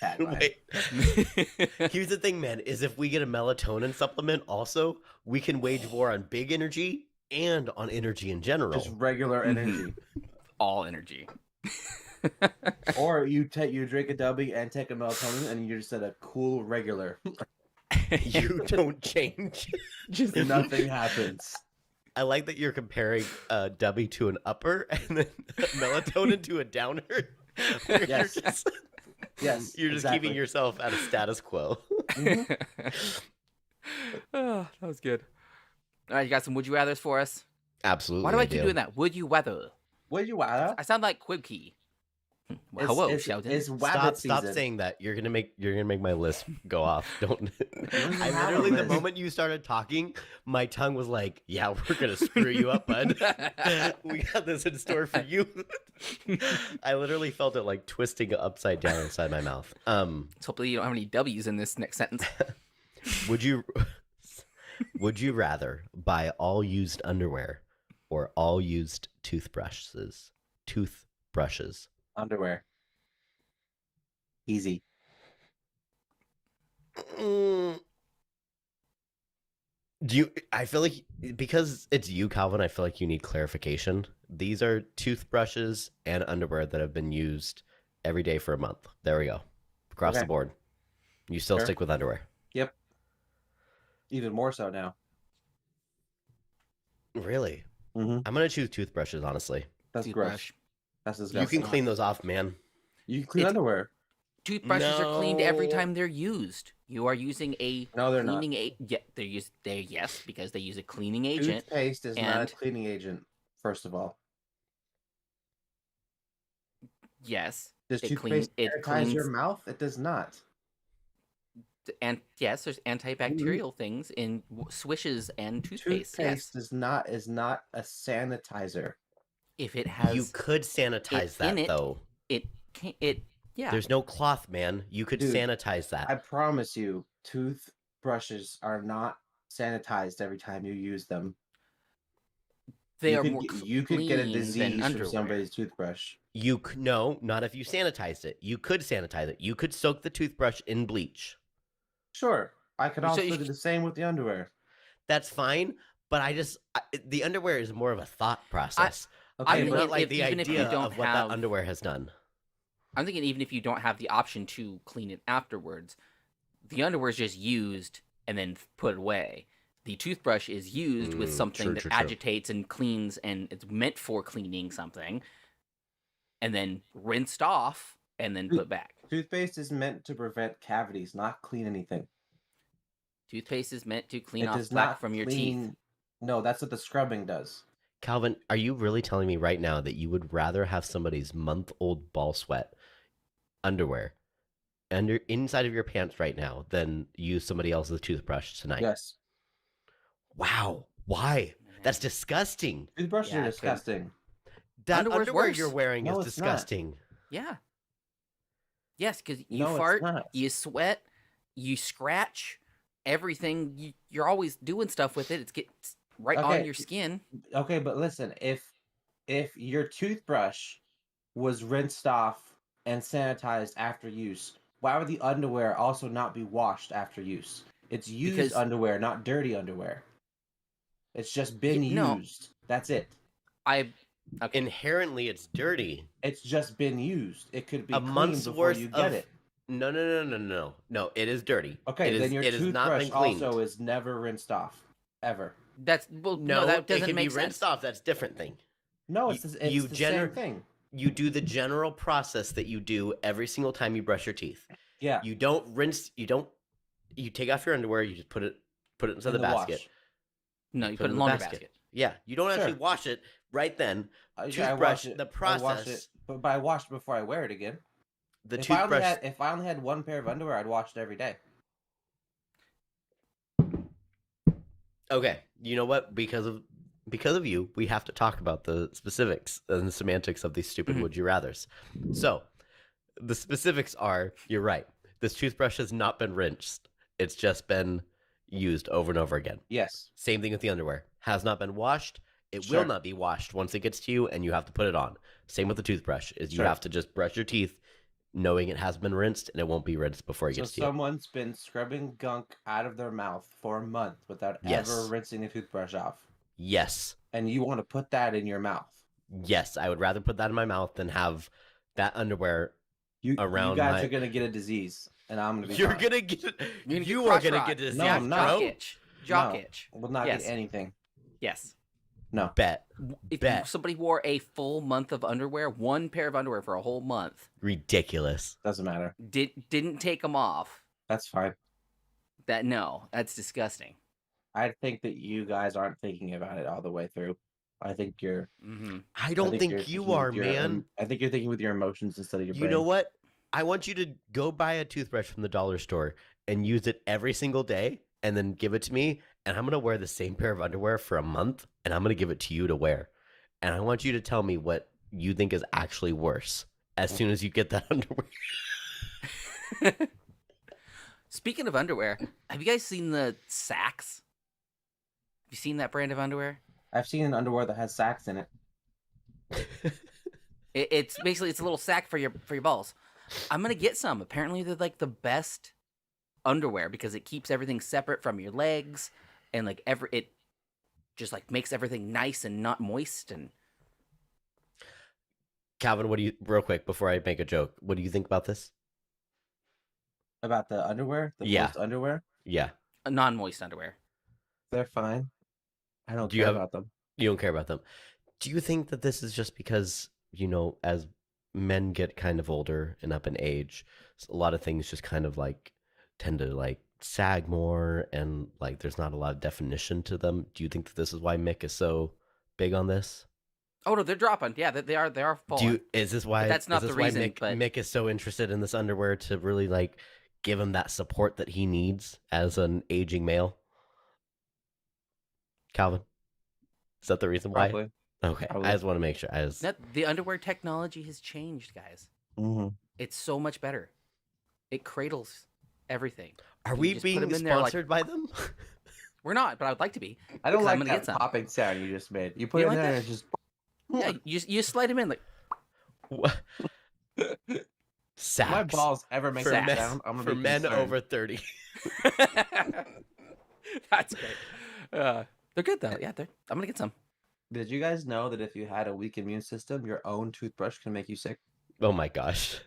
tagline. Wait. Here's the thing, man, is if we get a melatonin supplement also, we can wage war on big energy and on energy in general. Just regular Mhm. energy. All energy. Or you drink a W and take a melatonin and you're just at a cool regular. You don't change. Just Nothing happens. I like that you're comparing W to an upper and then melatonin to a downer. Where Yes. You're just, Yes. you're just exactly. keeping yourself at a status quo. Mhm. Oh, that was good. All right, you got some would you rathers for us? Absolutely. Why do I keep doing that? Would you rather? Would you rather? I sound like Quibkey Hello, Sheldon. It's rabbit Stop season. saying that. You're gonna make my list go off. Don't. even I have a literally the list. moment you started talking, my tongue was like, "Yeah, we're gonna screw you up, bud. We got this in store for you." I literally felt it like twisting upside down inside my mouth. So hopefully you don't have any W's in this next sentence. Would you rather buy all used underwear or all used toothbrushes? Toothbrushes. Underwear. Easy. Do you? I feel like because it's you, Calvin. I feel like you need clarification. These are toothbrushes and underwear that have been used every day for a month. There we go, across Okay. the board. You still Sure. stick with underwear. Yep. Even more so now. Really? Mm-hmm. I'm gonna choose toothbrushes. Honestly, That's gross. Toothbrush. That's you disgusting. can clean those off, man. You can clean It's- underwear. Toothbrushes are cleaned every No. time they're used. You are using a No, they're not. cleaning Yeah, they're yes, because they use a cleaning agent. Toothpaste is not a and- cleaning agent. First of all, Yes. does It toothpaste it sanitize your cleans mouth? It does not. and yes, there's antibacterial things in swishes and toothpaste. Toothpaste Yes. is not a sanitizer. If it has You could sanitize in that it. though. it can it yeah. There's no cloth, man. You could Dude, sanitize that. I promise you, toothbrushes are not sanitized every time you use them. They you are could more you could get a clean than disease from underwear. somebody's toothbrush. No, not if you sanitized it. You could sanitize it. You could soak the toothbrush in bleach. Sure, I could So also you do the same with the underwear. That's fine, but the underwear is more of a thought process. Okay, I I'm think not if- like the even if you idea don't of what have- that underwear has done. I'm thinking even if you don't have the option to clean it afterwards, the underwear is just used and then put away. The toothbrush is used with something true, that true, true. agitates and cleans, and it's meant for cleaning something, and then rinsed off and then put back. toothpaste is meant to prevent cavities, not clean anything. Toothpaste is meant to clean It off does plaque not from your clean... teeth. No, that's what the scrubbing does. Calvin, are you really telling me right now that you would rather have somebody's month-old ball sweat underwear inside of your pants right now than use somebody else's toothbrush tonight? Yes, Wow. Why? That's disgusting. toothbrushes Yeah, are I couldn't- disgusting. That Underwear's underwear worse. you're wearing No, is it's not. disgusting. Yeah. Yes, because you No, it's fart, not. you sweat, you scratch, everything. You're always doing stuff with it. It gets right on Okay. your skin. Okay, but listen, if your toothbrush was rinsed off and sanitized after use, why would the underwear also not be washed after use? It's used Because- underwear, not dirty underwear. It's just been no. used. That's it. Okay. Inherently, it's dirty. It's just been used. It could be A cleaned month's before worth you get of- it. No. It is dirty. Okay, it then your it has not toothbrush been cleaned. also is never rinsed off. Ever. That it doesn't can make be rinsed sense. off. That's a different thing. No, You- it's you the gener- same thing. You do the general process that you do every single time you brush your teeth. Yeah. You don't rinse. You take off your underwear. You just put it inside in the basket. wash. No, you Put put it it in in the the laundry basket. basket. Yeah, you don't actually Sure. wash it right then. I Toothbrush, wash it. the I wash process. it, but I wash it before I wear it again. The If I toothbrush. only had one pair of underwear, I'd wash it every day. Okay, you know what? Because of you, we have to talk about the specifics and the semantics of these stupid Mhm. would you rather's. So, the specifics are: you're right. This toothbrush has not been rinsed. It's just been used over and over again. Yes. Same thing with the underwear. Has not been washed. It Sure. will not be washed once it gets to you, and you have to put it on. Same with the toothbrush. Is you Sure. have to just brush your teeth, knowing it has been rinsed, and it won't be rinsed before it So gets to you. someone's been scrubbing gunk out of their mouth for a month without Yes. ever rinsing the toothbrush off, Yes. and you want to put that in your mouth. Yes, I would rather put that in my mouth than have that underwear around you guys my- are gonna get a disease, and I'm gonna be. You're fine. gonna get. You're You gonna are get gonna crotch get rot. this. No, Yeah, I'm not. jock itch. Jock No. itch. Will not Yes. get anything. Yes. No. Bet. If Bet. somebody wore a full month of underwear, one pair of underwear for a whole month, Ridiculous. Doesn't matter. didn't take them off, That's fine. that's disgusting. I think that you guys aren't thinking about it all the way through. I think you're. Mm-hmm. I don't think you are, man. I think you're thinking with your emotions instead of your You brain. know what? I want you to go buy a toothbrush from the dollar store and use it every single day and then give it to me. And I'm going to wear the same pair of underwear for a month and I'm going to give it to you to wear. And I want you to tell me what you think is actually worse as soon as you get that underwear. Speaking of underwear, have you guys seen the Sacs? Have you seen that brand of underwear? I've seen an underwear that has sacks in it. It's basically it's a little sack for your balls. I'm gonna get some. Apparently, they're like the best underwear because it keeps everything separate from your legs, and like it just like makes everything nice and not moist. And Calvin, what do you, real quick before I make a joke, what do you think about this? About the underwear, the Yeah. moist underwear, Yeah. non-moist underwear. they're fine. I don't Do you care have- about them. You don't care about them. Do you think that this is just because, as men get kind of older and up in age, a lot of things just kind of like tend to like sag more and like there's not a lot of definition to them? Do you think that this is why Mick is so big on this? Oh no, they're dropping. Yeah, they are falling. Is this why? But that's not is this the why reason, Mick, but- Mick is so interested in this underwear to really like give him that support that he needs as an aging male? Calvin, is that the reason why? Probably. Okay, Probably. I just want to make sure. The underwear technology has changed, guys. Mm-hmm. It's so much better. It cradles everything. Are You we just put being 'em in there, like- sponsored by them? We're not, but I would like to be. I don't Because I'm like gonna that get some. popping sound you just made. You put You it like in there that? and it's just. Yeah, you slide them in like. What? Sacks. My balls ever make for that men, sound, I'm gonna for be men concerned. over 30. That's great. They're good though. Yeah, I'm gonna get some. Did you guys know that if you had a weak immune system, your own toothbrush can make you sick? Oh my gosh.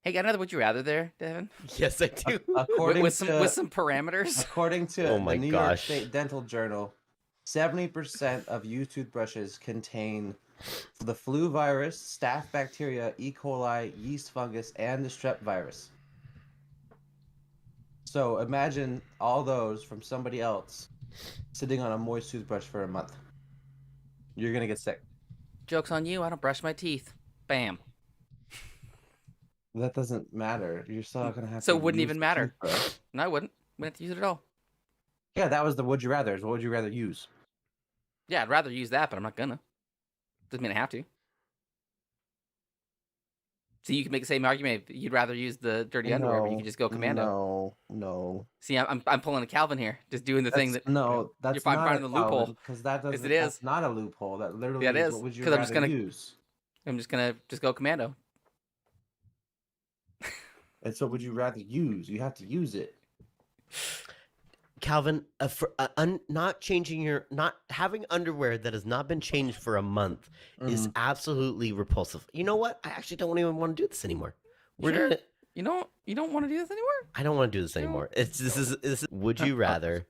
Hey, got another would you rather there, Devin? Yes, I do. According With to some parameters. according to Oh my the New gosh. York State Dental Journal, 70% of used toothbrushes contain the flu virus, staph bacteria, E. coli, yeast fungus, and the strep virus. So imagine all those from somebody else sitting on a moist toothbrush for a month. You're gonna get sick. Joke's on you. I don't brush my teeth. Bam. That doesn't matter. You're still gonna have So to. it wouldn't use even the matter. toothbrush. No, I wouldn't. Wouldn't have to use it at all. Yeah, that was the would you rather. What would you rather use? Yeah, I'd rather use that, but I'm not gonna. Doesn't mean I have to. So you can make the same argument. If you'd rather use the dirty underwear, but you can just go commando. No. See, I'm pulling a Calvin here, just doing the thing that That's you're finding the loophole. Because that doesn't. it is. That's not a loophole. That literally Yeah, it is, What would you 'cause I'm just rather gonna- use? I'm just gonna go commando. It's what would you rather use? You have to use it. Calvin, not having underwear that has not been changed for a month is absolutely repulsive. You know what? I actually don't even want to do this anymore. We're Sure. gonna. You don't want to do this anymore? I don't want to do this anymore. This is. Would you rather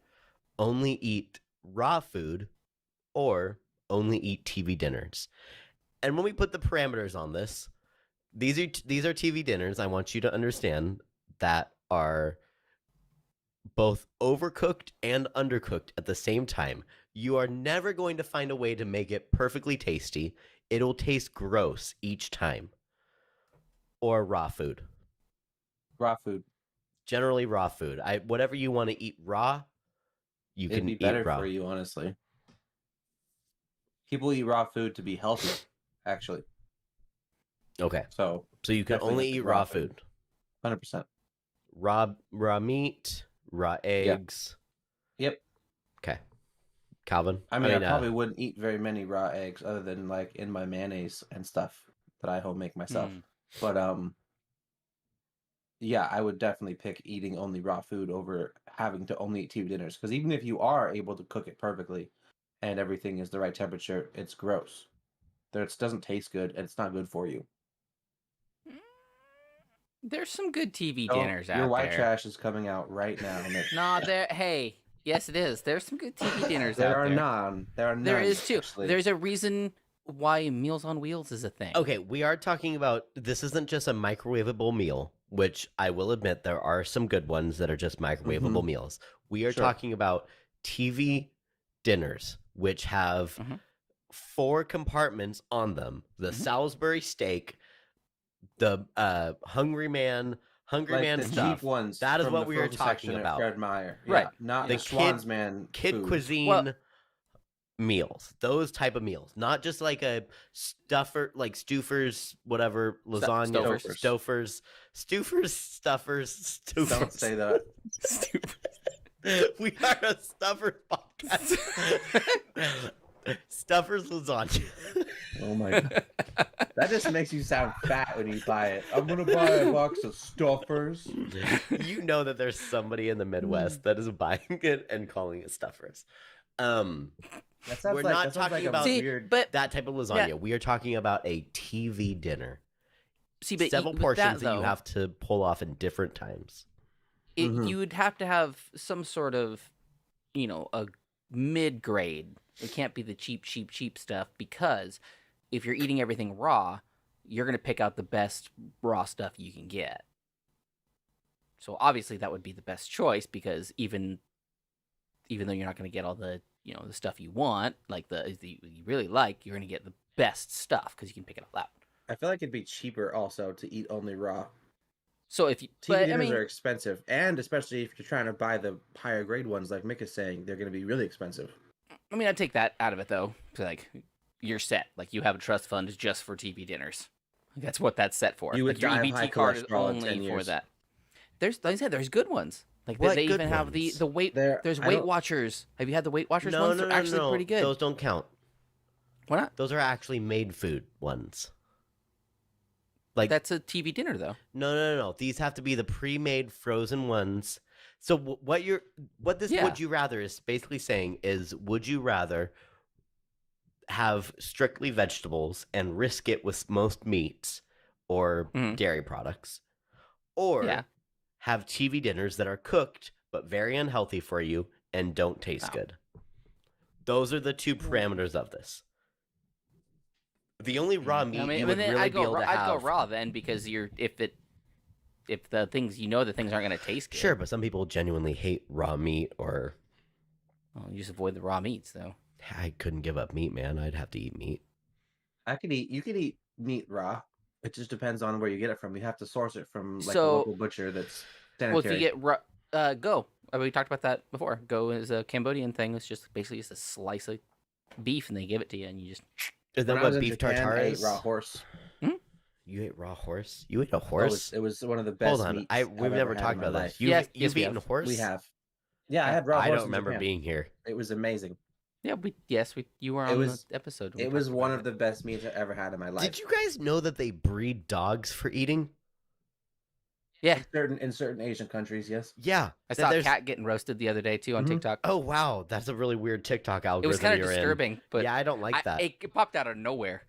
only eat raw food or only eat TV dinners? And when we put the parameters on this, these are TV dinners. I want you to understand that are both overcooked and undercooked at the same time. You are never going to find a way to make it perfectly tasty. It'll taste gross each time. Or raw food. Raw food. Generally raw food. Whatever you want to eat raw, you It'd can be eat better raw. for you, honestly. People eat raw food to be healthy, actually. Okay. So So you can Definitely only have eat to raw raw food. 100%. Raw meat, raw eggs. Yep. Okay. Calvin. I mean, I probably wouldn't eat very many raw eggs other than like in my mayonnaise and stuff that I home make myself. But yeah, I would definitely pick eating only raw food over having to only eat TV dinners. Because even if you are able to cook it perfectly and everything is the right temperature, it's gross. It doesn't taste good and it's not good for you. There's some good TV So, dinners out there. your white trash is coming out right now. Nick. Nah, hey, yes it is. There's some good TV dinners There out are there. none. There are none. There is too. actually. There's a reason why Meals on Wheels is a thing. Okay, we are talking about this isn't just a microwavable meal, which I will admit there are some good ones that are just microwavable meals. We are Sure. talking about TV dinners which have Mhm. 4 compartments on them: the Mhm. Salisbury steak, the Hungry Man Like the stuff. cheap ones That is from what the we are frozen talking section at about. Fred Meyer. Right. Yeah, not The the Schwansman kid foods. cuisine meals, those type of meals, not just like a stuffer, like Stouffer's, whatever, lasagna, Stouffer's, stuffers, Don't Stouffer's. say that. We are a Stuffers podcast. Stuffers lasagna. Oh my god. That just makes you sound fat when you buy it. I'm gonna buy a box of Stuffers. You know that there's somebody in the Midwest that is buying it and calling it Stuffers. That sounds We're like, not that sounds talking like a about weird. but that type of lasagna. Yeah. We are talking about a TV dinner. but Several with portions that, that you have to pull off in different times. Mhm. you would have to have some sort of, a mid-grade. It can't be the cheap stuff, because if you're eating everything raw, you're going to pick out the best raw stuff you can get. So obviously that would be the best choice, because even though you're not going to get all the, the stuff you want, like the you really like, you're going to get the best stuff because you can pick it all out. I feel like it'd be cheaper also to eat only raw. So if you, TV dinners are expensive, and especially if you're trying to buy the higher grade ones, like Mick is saying, they're going to be really expensive. I'd take that out of it though. So like, you're set. Like, you have a trust fund just for TV dinners. That's what that's set for. You would like, your die of EBT high card is cholesterol in only 10 for years. that. There's, like I said, there's good ones. Like What they good even have ones? the weight. There's I Weight don't- Watchers. Have you had the Weight Watchers No, ones? no, They're no, actually no. pretty good. Those don't count. Why not? Those are actually made food ones. Like, That's a TV dinner though. no. These have to be the pre-made frozen ones. So what this Yeah. would you rather is basically saying is, would you rather have strictly vegetables and risk it with most meats or Mhm. dairy products, or Yeah. have TV dinners that are cooked but very unhealthy for you and don't taste Oh. good? Those are the 2 parameters of this. The only raw meat you would then really I'd be able to have. I'd go raw then, because if the things the things aren't going to taste good. Sure, but some people genuinely hate raw meat, or Well, you just avoid the raw meats though. I couldn't give up meat, man. I'd have to eat meat. You could eat meat raw. It just depends on where you get it from. You have to source it from like a So- local butcher that's Well, sanitary. if you get raw, go. We talked about that before. Go is a Cambodian thing. It's just basically just a slice of beef, and they give it to you, and you just. Is that When I was what in beef Japan, tartare I ate is? raw horse. You ate raw horse? You ate a It horse? was one of the best Hold on, meats we've I've never ever had talked in my about life. this. You've Yes, we eaten have. horse? We have. Yeah, I had raw I horse don't in remember Japan. being here. It was amazing. Yeah, you were on the episode. when we It was talked one about of the best meats I ever had in my life. Did you guys know that they breed dogs for eating? Yeah, in certain Asian countries, yes. Yeah. I that saw a there's- cat getting roasted the other day too on Mhm. TikTok. Oh, wow. That's a really weird TikTok algorithm. It was kind of you're in. disturbing, but yeah, I don't like that. It popped out of nowhere.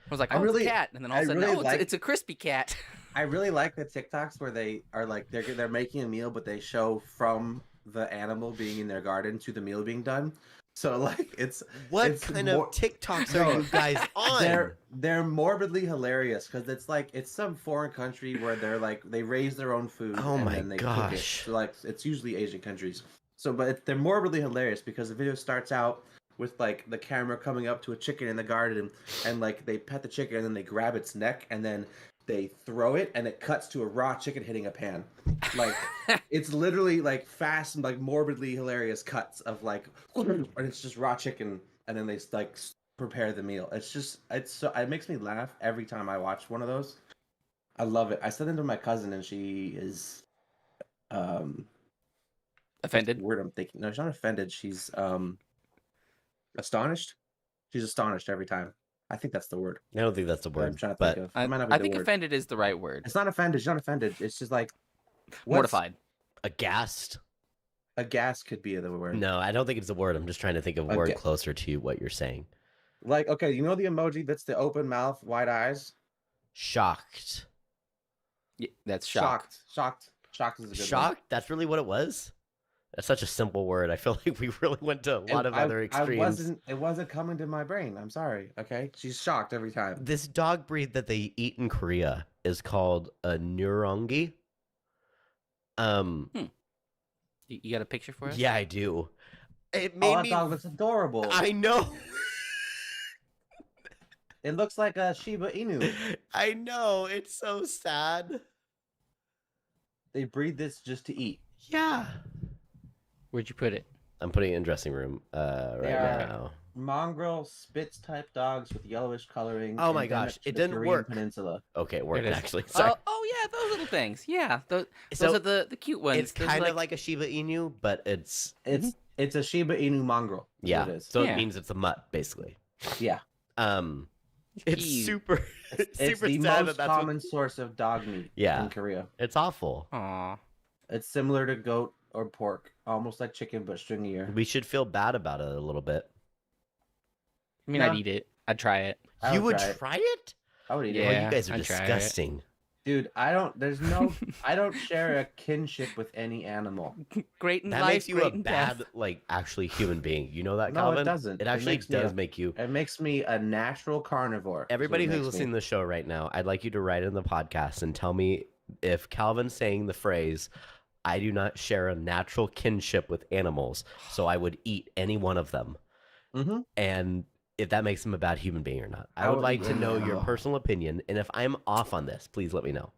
I was like, I "Oh, really- it's a cat," and then all I of a sudden, really "No, like- it's a crispy cat." I really like the TikToks where they are like they're making a meal, but they show from the animal being in their garden to the meal being done. So like What it's kind more- of TikToks No, are you guys on? they're morbidly hilarious because it's some foreign country where they're like they raise their own food Oh and my then they cook it. gosh. So like it's usually Asian countries. So but they're morbidly hilarious because the video starts out with like the camera coming up to a chicken in the garden and like they pet the chicken and then they grab its neck and then they throw it and it cuts to a raw chicken hitting a pan. Like it's literally like fast and like morbidly hilarious cuts of like and it's just raw chicken and then they like prepare the meal. It makes me laugh every time I watch one of those. I love it. I sent it to my cousin and she is Offended. what's the word I'm thinking. No, she's not offended. She's astonished. She's astonished every time. I think that's the word. I don't think that's the that I'm word. trying to But think of. It might not be I the think word. offended is the right word. It's not offended. She's not offended. It's just like Mortified. aghast? aghast could be the word. No, I don't think it's a word. I'm just trying to think of a word Aga- closer to what you're saying. Like, okay, you know the emoji that's the open mouth, wide eyes? Shocked. Yeah, that's shocked. Shocked is a good one. Shocked? That's really what it was? That's such a simple word. I feel like we really went to a lot of other extremes. It wasn't coming to my brain. I'm sorry. Okay, she's shocked every time. This dog breed that they eat in Korea is called a Nurongi. You got a picture for us? Yeah, I do. It Oh, made that me. dog looks adorable. I know. It looks like a Shiba Inu. I know. It's so sad. They breed this just to eat. Yeah. Where'd you put it? I'm putting it in dressing room right They are now. mongrel Spitz type dogs with yellowish coloring. Oh my endemic gosh, to it the didn't Korean work. Peninsula. Okay, it worked It is. actually. Sorry. Oh yeah, those little things. Yeah, those So, are the cute ones. it's Those kind are of like a Shiba Inu, but it's It's a Shiba Inu mongrel. is yeah. what it is. So Yeah. it means it's a mutt, basically. Yeah. It's cute. super. It's super the sad most that that's common what, source of dog meat Yeah. in Korea. It's awful. Aw. It's similar to goat or pork, almost like chicken but stringier. We should feel bad about it a little bit. I mean, Yeah. I'd eat it. I'd try it. I You would try it. try it? I would eat Oh, it. Yeah. you guys are I'd try it. disgusting. Dude, I don't share a kinship with any animal. Great in That life, makes you great a in bad, death. like, actually human being. You know that, No, Calvin? it doesn't. It actually makes me does a- make you. It makes me a natural carnivore. is what Everybody it who's makes listening me. to the show right now, I'd like you to write in the podcast and tell me if Calvin's saying the phrase, I do not share a natural kinship with animals, so I would eat any one of them. Mhm. And if that makes him a bad human being or not. I I would would like eat to any know your animal. personal opinion. And if I'm off on this, please let me know.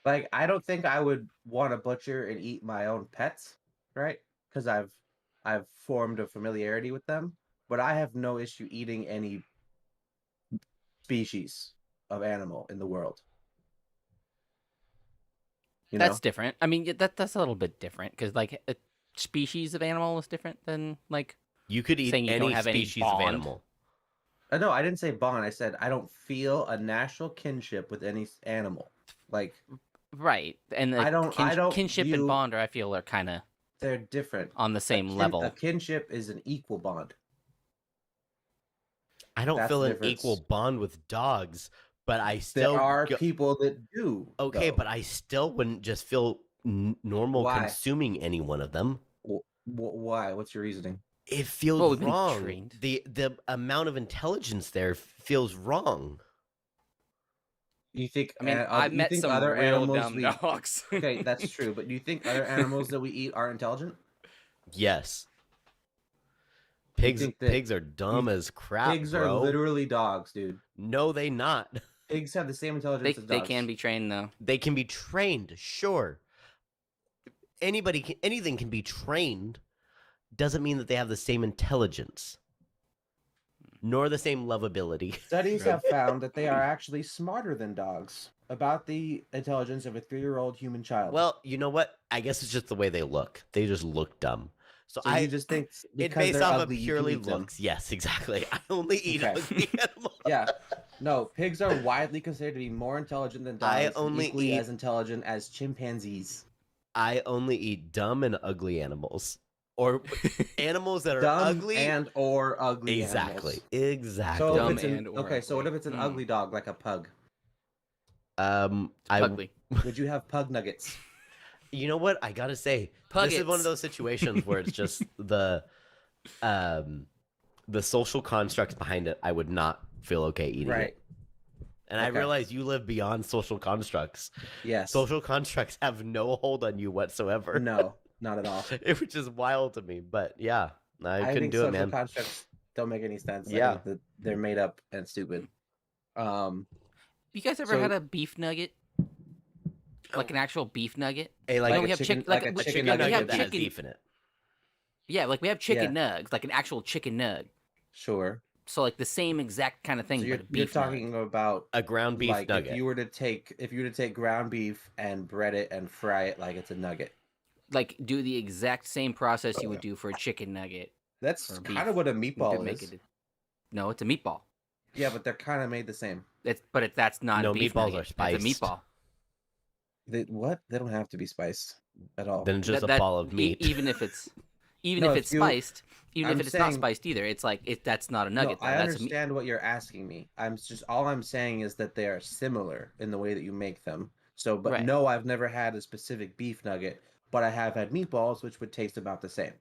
Like, I don't think I would want to butcher and eat my own pets, right? Because I've formed a familiarity with them, but I have no issue eating any species of animal in the world. You That's know? different. I mean, that's a little bit different because like a species of animal is different than like. You could eat Saying you don't any have any species of bond? animal. No, I didn't say bond. I said I don't feel a natural kinship with any animal. Like, Right, and the I don't kinship view- and bond I feel are kind of they're different. on the same A level. kinship is an equal bond. I don't That's feel the an difference. equal bond with dogs, but I There still are people that do. okay, though. but I still wouldn't just feel normal Why? consuming any one of them. Why? What's your reasoning? It feels Well, we've been wrong. trained. The amount of intelligence there feels wrong. You think? I mean, you I've met think some other real animals dumb we... dogs. Okay, that's true. But do you think other animals that we eat are intelligent? Yes. Pigs think that- pigs are dumb as crap, Pigs bro. are literally dogs, dude. No, they not. Pigs have the same intelligence as they dogs. can be trained though. They can be trained, sure. Anything can be trained. Doesn't mean that they have the same intelligence, nor the same lovability. Studies have found that they are actually smarter than dogs about the intelligence of a 3-year-old human child. Well, you know what? I guess it's just the way they look. They just look dumb. So you just think it's because based they're off ugly, of you purely can eat them. looks. Yes, exactly. I only eat Okay. ugly animals. Yeah. No, pigs are widely considered to be more intelligent than dogs. I and only equally eat- as intelligent as chimpanzees. I only eat dumb and ugly animals, or animals that are Dumb ugly. and or ugly exactly, animals. exactly. So Dumb if it's and or okay, so what if it's an ugly. ugly dog like a pug? I Ugly. Would you have pug nuggets? You know what? I gotta say, this is one of Puggets. those situations where it's just the social constructs behind it. I would not feel okay eating Right. it. And I Okay. realize you live beyond social constructs. Yes. Social constructs have no hold on you whatsoever. No, not at all. Which is wild to me. But yeah, I couldn't think do it, social man. constructs don't make any sense. I Yeah. think that they're made up and stupid. You guys ever So- had a beef nugget? Like an actual beef nugget? Hey, Like we a have chicken- chick- like like a we- a chicken chicken we nugget nugget have that has chicken. beef in it. Yeah, like we have chicken nugs, like an actual chicken nug. Sure. So like the same exact kind of thing, So but a you're beef talking nug. about A ground beef like nugget. if you were to take ground beef and bread it and fry it like it's a nugget. Like do the exact same process you would do for a chicken nugget. That's Or kind beef. of what a You meatball could make is. it. No, it's a meatball. Yeah, but they're kind of made the same. That's not No, a beef meatballs nugget. are spiced. It's a meatball. What? They don't have to be spiced at all. Then it's just That- a ball of meat. Even if it's No, if if it's you- spiced, even I'm if it's not saying- spiced either, it's like that's not a nugget. No, I That's a understand what you're asking me. All I'm saying is that they are similar in the way that you make them. So, but Right. no, I've never had a specific beef nugget, but I have had meatballs, which would taste about the same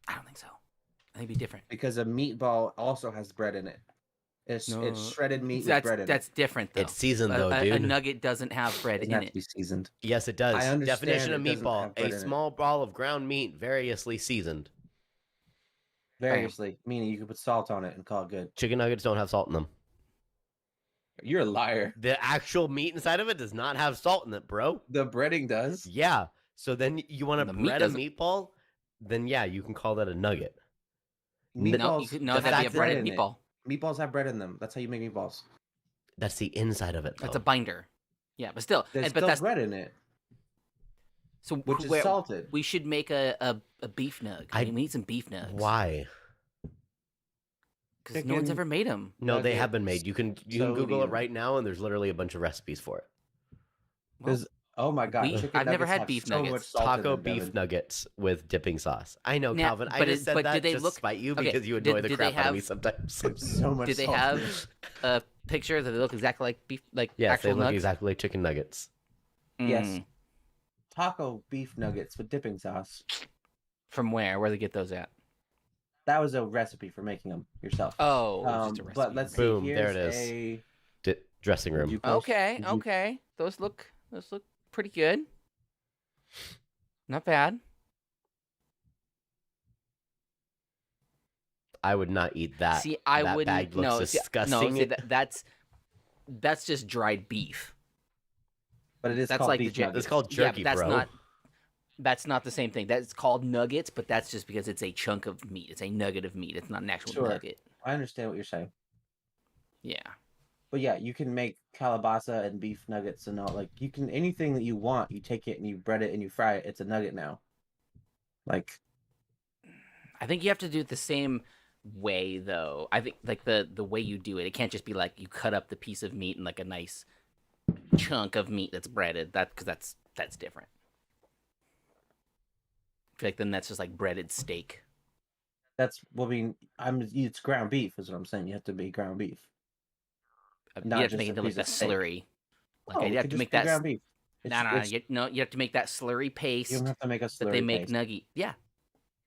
I don't think so. I think it'd be different. because a meatball also has bread in it. It's No, shredded meat with That's bread in that's it. different though. It's seasoned though, a dude. nugget doesn't have bread It doesn't in have to it. be seasoned. Yes, it does. I understand Definition of it doesn't meatball: have bread a in it. small ball of ground meat, variously seasoned. Variously, meaning you can put salt on it and call it good. Chicken nuggets don't have salt in them. You're a liar. The actual meat inside of it does not have salt in it, bro. The breading does. Yeah. So then you want to The meat bread a doesn't. meatball? Then yeah, you can call that a nugget. No, you could, no, that'd be a fact that- breaded in it. meatball. Meatballs have bread in them. That's how you make meatballs. That's the inside of it. That's though. a binder. Yeah, but still, There's but still that's bread in it, so. which is salted. We should make a beef nug. We need some beef nugs. Why? Because no one's Chicken- ever made them. No, they Nuggets, have been made. You can Google it sodium. right now, and there's literally a bunch of recipes for it. There's- oh my god! we- chicken I've never nuggets had have beef so nuggets. much salt in Taco them, beef Devin. nuggets with dipping sauce. I know, Now, Calvin. I but just said but that did they just look- to spite you okay, because you did- annoy the did they crap out of me have- sometimes. So much. Did they salt in have it. a picture that they look exactly like beef, like Yes, they actual look nugs? exactly like chicken nuggets. Yes. Mm. Taco beef nuggets with dipping sauce. From where? Where they get those at? That was a recipe for making them yourself. Oh, just a recipe. But let's see. Boom, Here's there it is. Dressing Did room. you post- Okay, did you- okay. Those look pretty good. Not bad. I would not eat that. See, I that wouldn't. bag looks No, disgusting. see, that's just dried beef. But it is That's called like beef the nuggets. It's called Yeah, jerky, but that's bro. not. That's not the same thing. That's called nuggets, but that's just because it's a chunk of meat. It's a nugget of meat. It's not an actual Sure. nugget. I understand what you're saying. Yeah. But yeah, you can make calabasa and beef nuggets and all. Like you can anything that you want. You take it and you bread it and you fry it. It's a nugget now. Like I think you have to do it the same way, though. I think like the way you do it, it can't just be like you cut up the piece of meat and like a nice chunk of meat that's breaded. Because that's different. I feel like then that's just like breaded steak. that's. Well, I mean, it's ground beef is what I'm saying. You have to be ground beef. You Not have to just make a it like piece the of steak. slurry. Like No, it you have could to just make be that. ground beef. No. You have to make that slurry paste You don't have to make a slurry that they make paste. nugget. Yeah.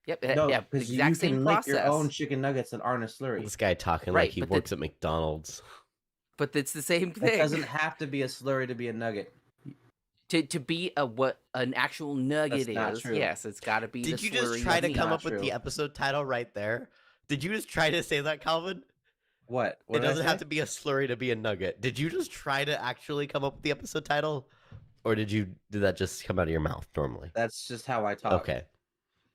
Yep. No, yeah. because Exact you same can process. make your own chicken nuggets that aren't a slurry. This guy talking Right, like he but works at McDonald's. But it's the same It thing. doesn't have to be a slurry to be a nugget. To be what an actual nugget That's not is. true. Yes, it's got to be. Did the you just slurry try to meat. come Not up with true. the episode title right there? Did you just try to say that, Calvin? What? It doesn't have to be a slurry to be a nugget. Did you just try to actually come up with the episode title? Or did that just come out of your mouth normally? That's just how I talk. Okay.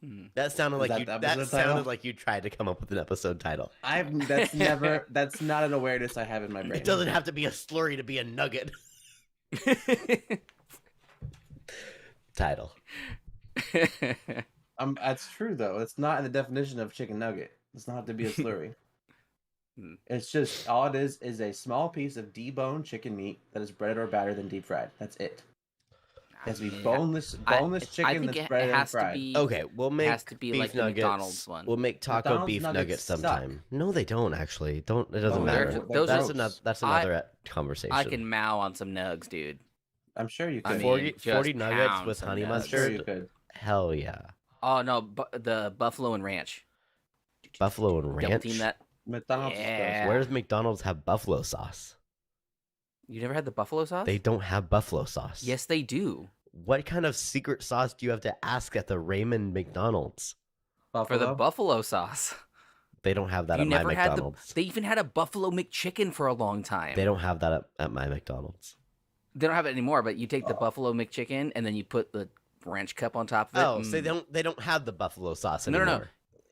Hmm. That sounded Is like that you the that episode title? sounded like you tried to come up with an episode title. That's not an awareness I have in my brain. It doesn't have to be a slurry to be a nugget. Title. That's true though. It's not in the definition of chicken nugget. It's not have to be a slurry. Hmm. It's just all it is a small piece of deboned chicken meat that is breaded or battered then deep fried. That's it. It has to be boneless I chicken think that's it breaded and has to fried. be. Okay, we'll make has to be beef like the nuggets. McDonald's one. We'll make taco McDonald's beef nuggets nuggets suck. sometime. No, they don't actually. Don't it doesn't Oh, matter. those that's are- another I- conversation. I can mow on some nugs, dude. I'm sure you I could. mean, 40 just 40 nuggets pound with some honey nugs. I'm sure you mustard. could. Hell yeah. Oh no, the buffalo and ranch. Buffalo and Double ranch. team that. McDonald's. Yeah. Where does McDonald's have buffalo sauce? You never had the buffalo sauce? They don't have buffalo sauce. Yes, they do. What kind of secret sauce do you have to ask at the Raymond McDonald's? For the buffalo sauce. They don't have that You at my never had McDonald's. They even had a buffalo McChicken for a long time. They don't have that at my McDonald's. They don't have it anymore. But you take the buffalo McChicken and then you put the ranch cup on top of it. Oh, so they don't have the buffalo sauce No, anymore. no.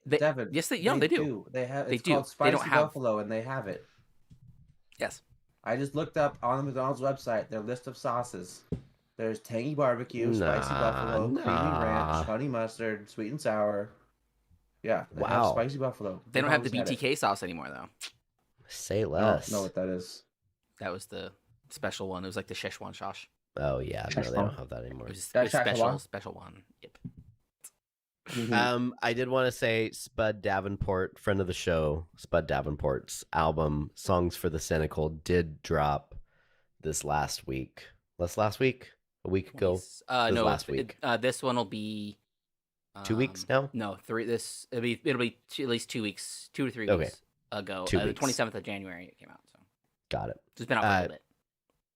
They, Devin, yes, they do. They have. They It's do. called They spicy don't have- buffalo, and they have it. Yes. I just looked up on the McDonald's website their list of sauces. There's tangy barbecue, spicy buffalo, creamy ranch, honey mustard, sweet and sour. Yeah, they have Wow. spicy buffalo. They don't have the McDonald's had it. BTK sauce anymore, though. Say I less. don't know what that is. That was the special one. It was like the Szechuan sauce. Oh yeah, no, they Szechuan. don't have that It anymore. was, That's special one. Yep. I did want to say Spud Davenport, friend of the show, Spud Davenport's album "Songs for the Cynical" did drop this last week. Last week? A week ago? This No, last week. This one will be 2 weeks now? No, 3. It'll be at least 2 weeks, 2 to 3 Okay. weeks ago. 2 The weeks. 27th of January it came out. So Got it. it's been out for a little bit.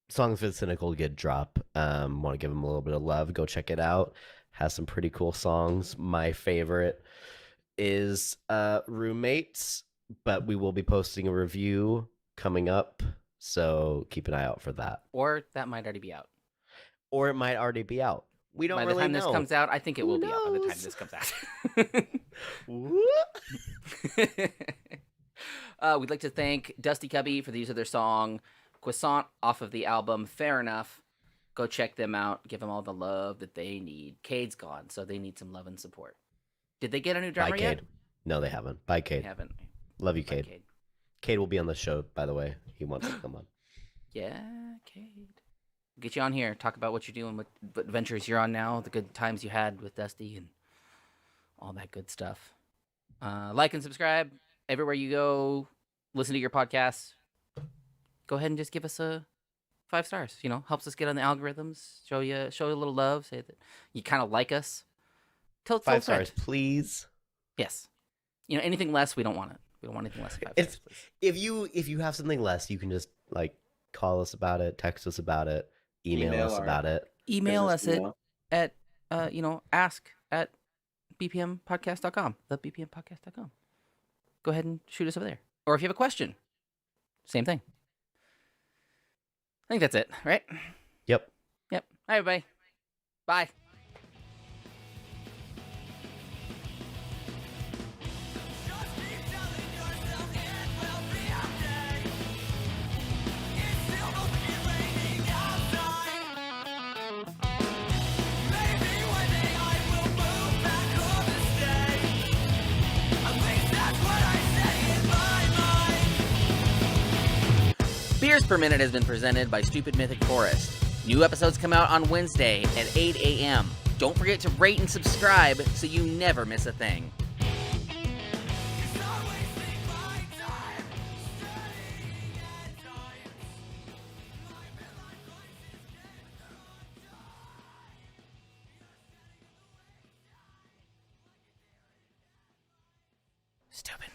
Songs for the Cynical did drop. Want to give him a little bit of love. Go check it out. Has some pretty cool songs. My favorite is Roommates, but we will be posting a review coming up, so keep an eye out for that. Or that might already be out. Or it might already be out. We don't By the really time know. this comes out, I think it Who will be out by the time knows? this comes out. Whoop. We'd like to thank Dusty Cubby for the use of their song Croissant off of the album Fair Enough. Go check them out. Give them all the love that they need. Cade's gone, so they need some love and support. Did they get a new Bye, drummer yet? Cade. No, they haven't. Bye, They Cade. haven't. Love you, Bye, Cade. Cade will be on the show, by the way. He wants to come on. Yeah, Cade. Get you on here. Talk about what you're doing, what adventures you're on now, the good times you had with Dusty, and all that good stuff. Like and subscribe everywhere you go. Listen to your podcasts. Go ahead and just give us a 5 stars. You know, helps us get on the algorithms. Show you a little love. Say that you kind of like us. Tell 5 a friend. stars, please. Yes. You know, anything less, we don't want it. We don't want anything less than 5 If stars, please. if you have something less, you can just like call us about it, text us about it, email us our about it. Email business us email. at ask at bpmpodcast.com. thebpmpodcast.com. Go ahead and shoot us over there. Or if you have a question, same thing. I think that's it, right? Yep. Yep. Hi, everybody. Bye. Beers Per Minute has been presented by Stupid Mythic Forest. New episodes come out on Wednesday at 8 a.m. Don't forget to rate and subscribe so you never miss a thing. Stupid